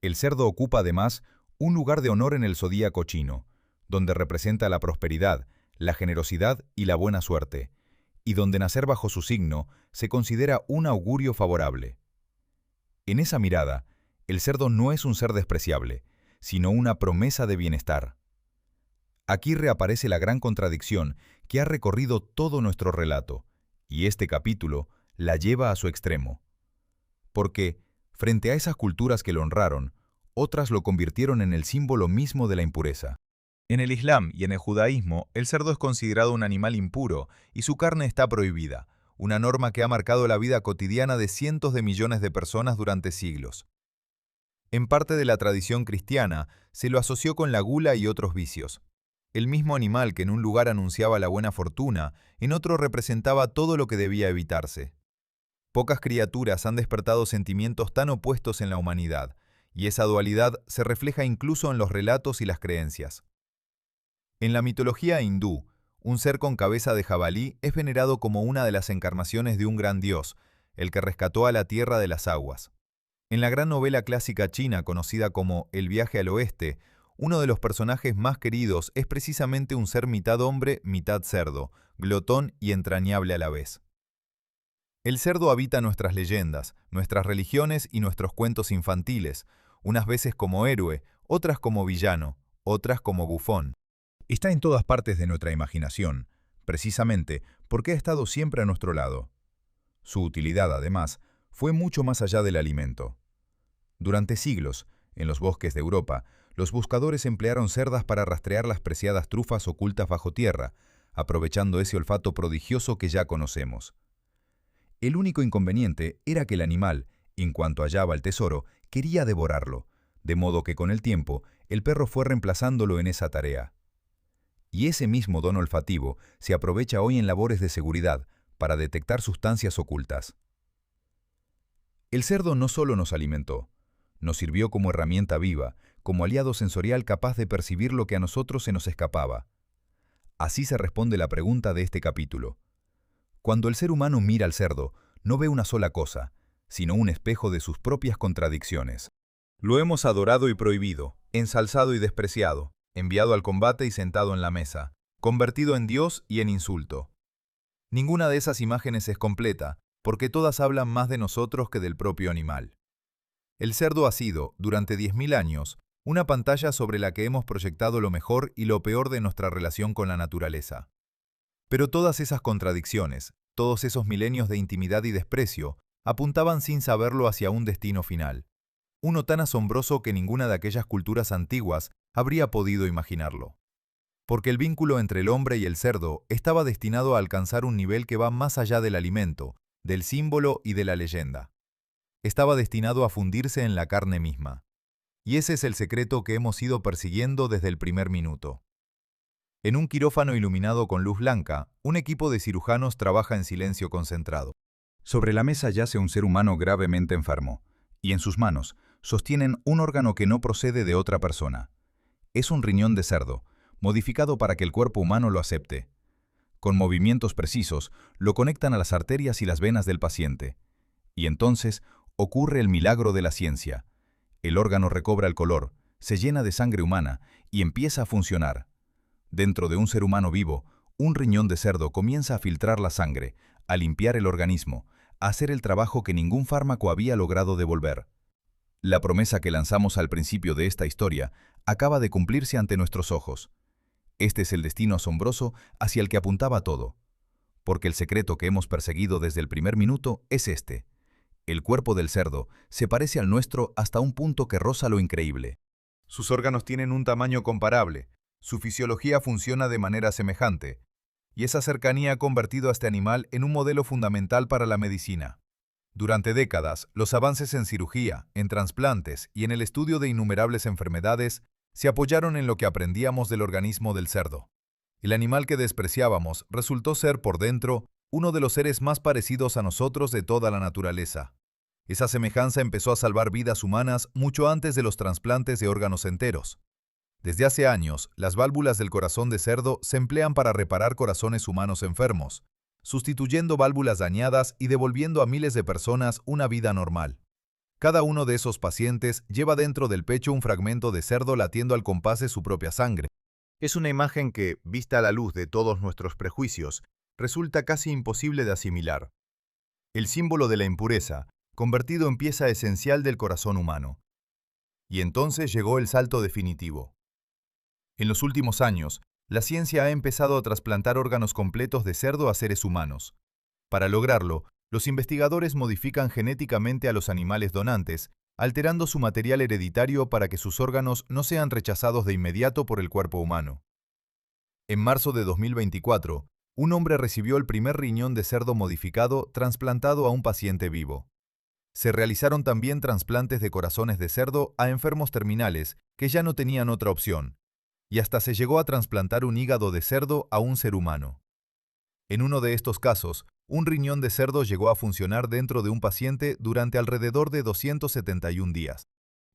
El cerdo ocupa además un lugar de honor en el zodíaco chino, donde representa la prosperidad, la generosidad y la buena suerte, y donde nacer bajo su signo se considera un augurio favorable. En esa mirada, el cerdo no es un ser despreciable, sino una promesa de bienestar. Aquí reaparece la gran contradicción que ha recorrido todo nuestro relato, y este capítulo la lleva a su extremo. Porque, frente a esas culturas que lo honraron, otras lo convirtieron en el símbolo mismo de la impureza. En el Islam y en el judaísmo, el cerdo es considerado un animal impuro y su carne está prohibida, una norma que ha marcado la vida cotidiana de cientos de millones de personas durante siglos. En parte de la tradición cristiana, se lo asoció con la gula y otros vicios. El mismo animal que en un lugar anunciaba la buena fortuna, en otro representaba todo lo que debía evitarse. Pocas criaturas han despertado sentimientos tan opuestos en la humanidad, y esa dualidad se refleja incluso en los relatos y las creencias. En la mitología hindú, un ser con cabeza de jabalí es venerado como una de las encarnaciones de un gran dios, el que rescató a la tierra de las aguas. En la gran novela clásica china conocida como El viaje al oeste, uno de los personajes más queridos es precisamente un ser mitad hombre, mitad cerdo, glotón y entrañable a la vez. El cerdo habita nuestras leyendas, nuestras religiones y nuestros cuentos infantiles, unas veces como héroe, otras como villano, otras como bufón. Está en todas partes de nuestra imaginación, precisamente porque ha estado siempre a nuestro lado. Su utilidad, además, fue mucho más allá del alimento. Durante siglos, en los bosques de Europa, los buscadores emplearon cerdas para rastrear las preciadas trufas ocultas bajo tierra, aprovechando ese olfato prodigioso que ya conocemos. El único inconveniente era que el animal, en cuanto hallaba el tesoro, quería devorarlo, de modo que con el tiempo el perro fue reemplazándolo en esa tarea. Y ese mismo don olfativo se aprovecha hoy en labores de seguridad para detectar sustancias ocultas. El cerdo no solo nos alimentó, nos sirvió como herramienta viva, como aliado sensorial capaz de percibir lo que a nosotros se nos escapaba. Así se responde la pregunta de este capítulo. Cuando el ser humano mira al cerdo, no ve una sola cosa, sino un espejo de sus propias contradicciones. Lo hemos adorado y prohibido, ensalzado y despreciado, enviado al combate y sentado en la mesa, convertido en Dios y en insulto. Ninguna de esas imágenes es completa, porque todas hablan más de nosotros que del propio animal. El cerdo ha sido, durante 10.000 años, una pantalla sobre la que hemos proyectado lo mejor y lo peor de nuestra relación con la naturaleza. Pero todas esas contradicciones, todos esos milenios de intimidad y desprecio, apuntaban sin saberlo hacia un destino final, uno tan asombroso que ninguna de aquellas culturas antiguas habría podido imaginarlo. Porque el vínculo entre el hombre y el cerdo estaba destinado a alcanzar un nivel que va más allá del alimento, del símbolo y de la leyenda. Estaba destinado a fundirse en la carne misma. Y ese es el secreto que hemos ido persiguiendo desde el primer minuto. En un quirófano iluminado con luz blanca, un equipo de cirujanos trabaja en silencio concentrado. Sobre la mesa yace un ser humano gravemente enfermo, y en sus manos sostienen un órgano que no procede de otra persona. Es un riñón de cerdo, modificado para que el cuerpo humano lo acepte. Con movimientos precisos, lo conectan a las arterias y las venas del paciente. Y entonces ocurre el milagro de la ciencia. El órgano recobra el color, se llena de sangre humana y empieza a funcionar. Dentro de un ser humano vivo, un riñón de cerdo comienza a filtrar la sangre, a limpiar el organismo, a hacer el trabajo que ningún fármaco había logrado devolver. La promesa que lanzamos al principio de esta historia acaba de cumplirse ante nuestros ojos. Este es el destino asombroso hacia el que apuntaba todo. Porque el secreto que hemos perseguido desde el primer minuto es este. El cuerpo del cerdo se parece al nuestro hasta un punto que roza lo increíble. Sus órganos tienen un tamaño comparable, su fisiología funciona de manera semejante, y esa cercanía ha convertido a este animal en un modelo fundamental para la medicina. Durante décadas, los avances en cirugía, en trasplantes y en el estudio de innumerables enfermedades se apoyaron en lo que aprendíamos del organismo del cerdo. El animal que despreciábamos resultó ser, por dentro, uno de los seres más parecidos a nosotros de toda la naturaleza. Esa semejanza empezó a salvar vidas humanas mucho antes de los trasplantes de órganos enteros. Desde hace años, las válvulas del corazón de cerdo se emplean para reparar corazones humanos enfermos, sustituyendo válvulas dañadas y devolviendo a miles de personas una vida normal. Cada uno de esos pacientes lleva dentro del pecho un fragmento de cerdo latiendo al compás de su propia sangre. Es una imagen que, vista a la luz de todos nuestros prejuicios, resulta casi imposible de asimilar. El símbolo de la impureza, convertido en pieza esencial del corazón humano. Y entonces llegó el salto definitivo. En los últimos años, la ciencia ha empezado a trasplantar órganos completos de cerdo a seres humanos. Para lograrlo, los investigadores modifican genéticamente a los animales donantes, alterando su material hereditario para que sus órganos no sean rechazados de inmediato por el cuerpo humano. En marzo de 2024, un hombre recibió el primer riñón de cerdo modificado trasplantado a un paciente vivo. Se realizaron también trasplantes de corazones de cerdo a enfermos terminales que ya no tenían otra opción, y hasta se llegó a trasplantar un hígado de cerdo a un ser humano. En uno de estos casos, un riñón de cerdo llegó a funcionar dentro de un paciente durante alrededor de 271 días.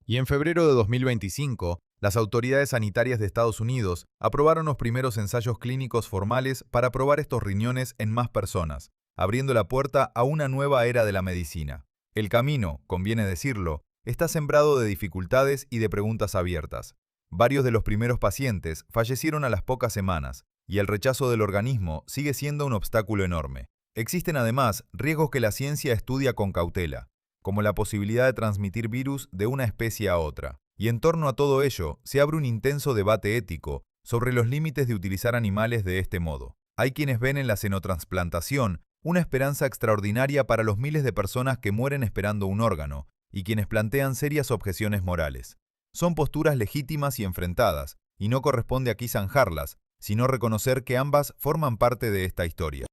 Y en febrero de 2025, las autoridades sanitarias de Estados Unidos aprobaron los primeros ensayos clínicos formales para probar estos riñones en más personas, abriendo la puerta a una nueva era de la medicina. El camino, conviene decirlo, está sembrado de dificultades y de preguntas abiertas. Varios de los primeros pacientes fallecieron a las pocas semanas, y el rechazo del organismo sigue siendo un obstáculo enorme. Existen además riesgos que la ciencia estudia con cautela, como la posibilidad de transmitir virus de una especie a otra. Y en torno a todo ello se abre un intenso debate ético sobre los límites de utilizar animales de este modo. Hay quienes ven en la xenotransplantación una esperanza extraordinaria para los miles de personas que mueren esperando un órgano, y quienes plantean serias objeciones morales. Son posturas legítimas y enfrentadas, y no corresponde aquí zanjarlas, sino reconocer que ambas forman parte de esta historia.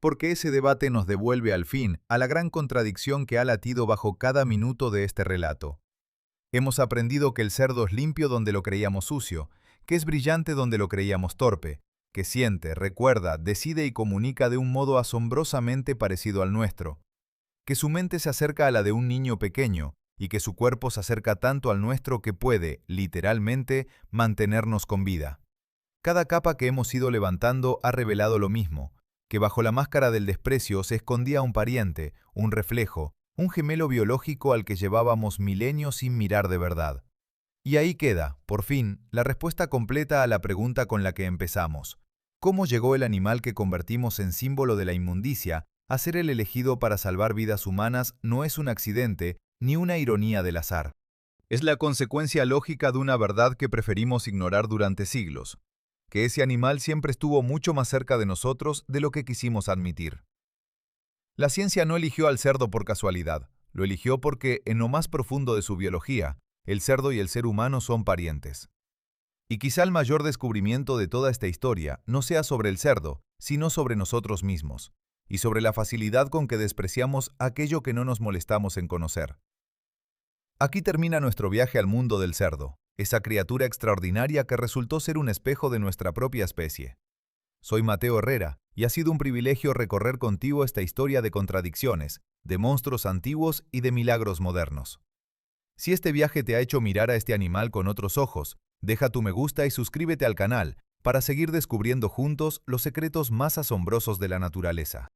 Porque ese debate nos devuelve al fin a la gran contradicción que ha latido bajo cada minuto de este relato. Hemos aprendido que el cerdo es limpio donde lo creíamos sucio, que es brillante donde lo creíamos torpe, que siente, recuerda, decide y comunica de un modo asombrosamente parecido al nuestro, que su mente se acerca a la de un niño pequeño y que su cuerpo se acerca tanto al nuestro que puede, literalmente, mantenernos con vida. Cada capa que hemos ido levantando ha revelado lo mismo, que bajo la máscara del desprecio se escondía un pariente, un reflejo, un gemelo biológico al que llevábamos milenios sin mirar de verdad. Y ahí queda, por fin, la respuesta completa a la pregunta con la que empezamos. ¿Cómo llegó el animal que convertimos en símbolo de la inmundicia a ser el elegido para salvar vidas humanas? No es un accidente ni una ironía del azar. Es la consecuencia lógica de una verdad que preferimos ignorar durante siglos, que ese animal siempre estuvo mucho más cerca de nosotros de lo que quisimos admitir. La ciencia no eligió al cerdo por casualidad, lo eligió porque, en lo más profundo de su biología, el cerdo y el ser humano son parientes. Y quizá el mayor descubrimiento de toda esta historia no sea sobre el cerdo, sino sobre nosotros mismos, y sobre la facilidad con que despreciamos aquello que no nos molestamos en conocer. Aquí termina nuestro viaje al mundo del cerdo, esa criatura extraordinaria que resultó ser un espejo de nuestra propia especie. Soy Mateo Herrera, y ha sido un privilegio recorrer contigo esta historia de contradicciones, de monstruos antiguos y de milagros modernos. Si este viaje te ha hecho mirar a este animal con otros ojos, deja tu me gusta y suscríbete al canal para seguir descubriendo juntos los secretos más asombrosos de la naturaleza.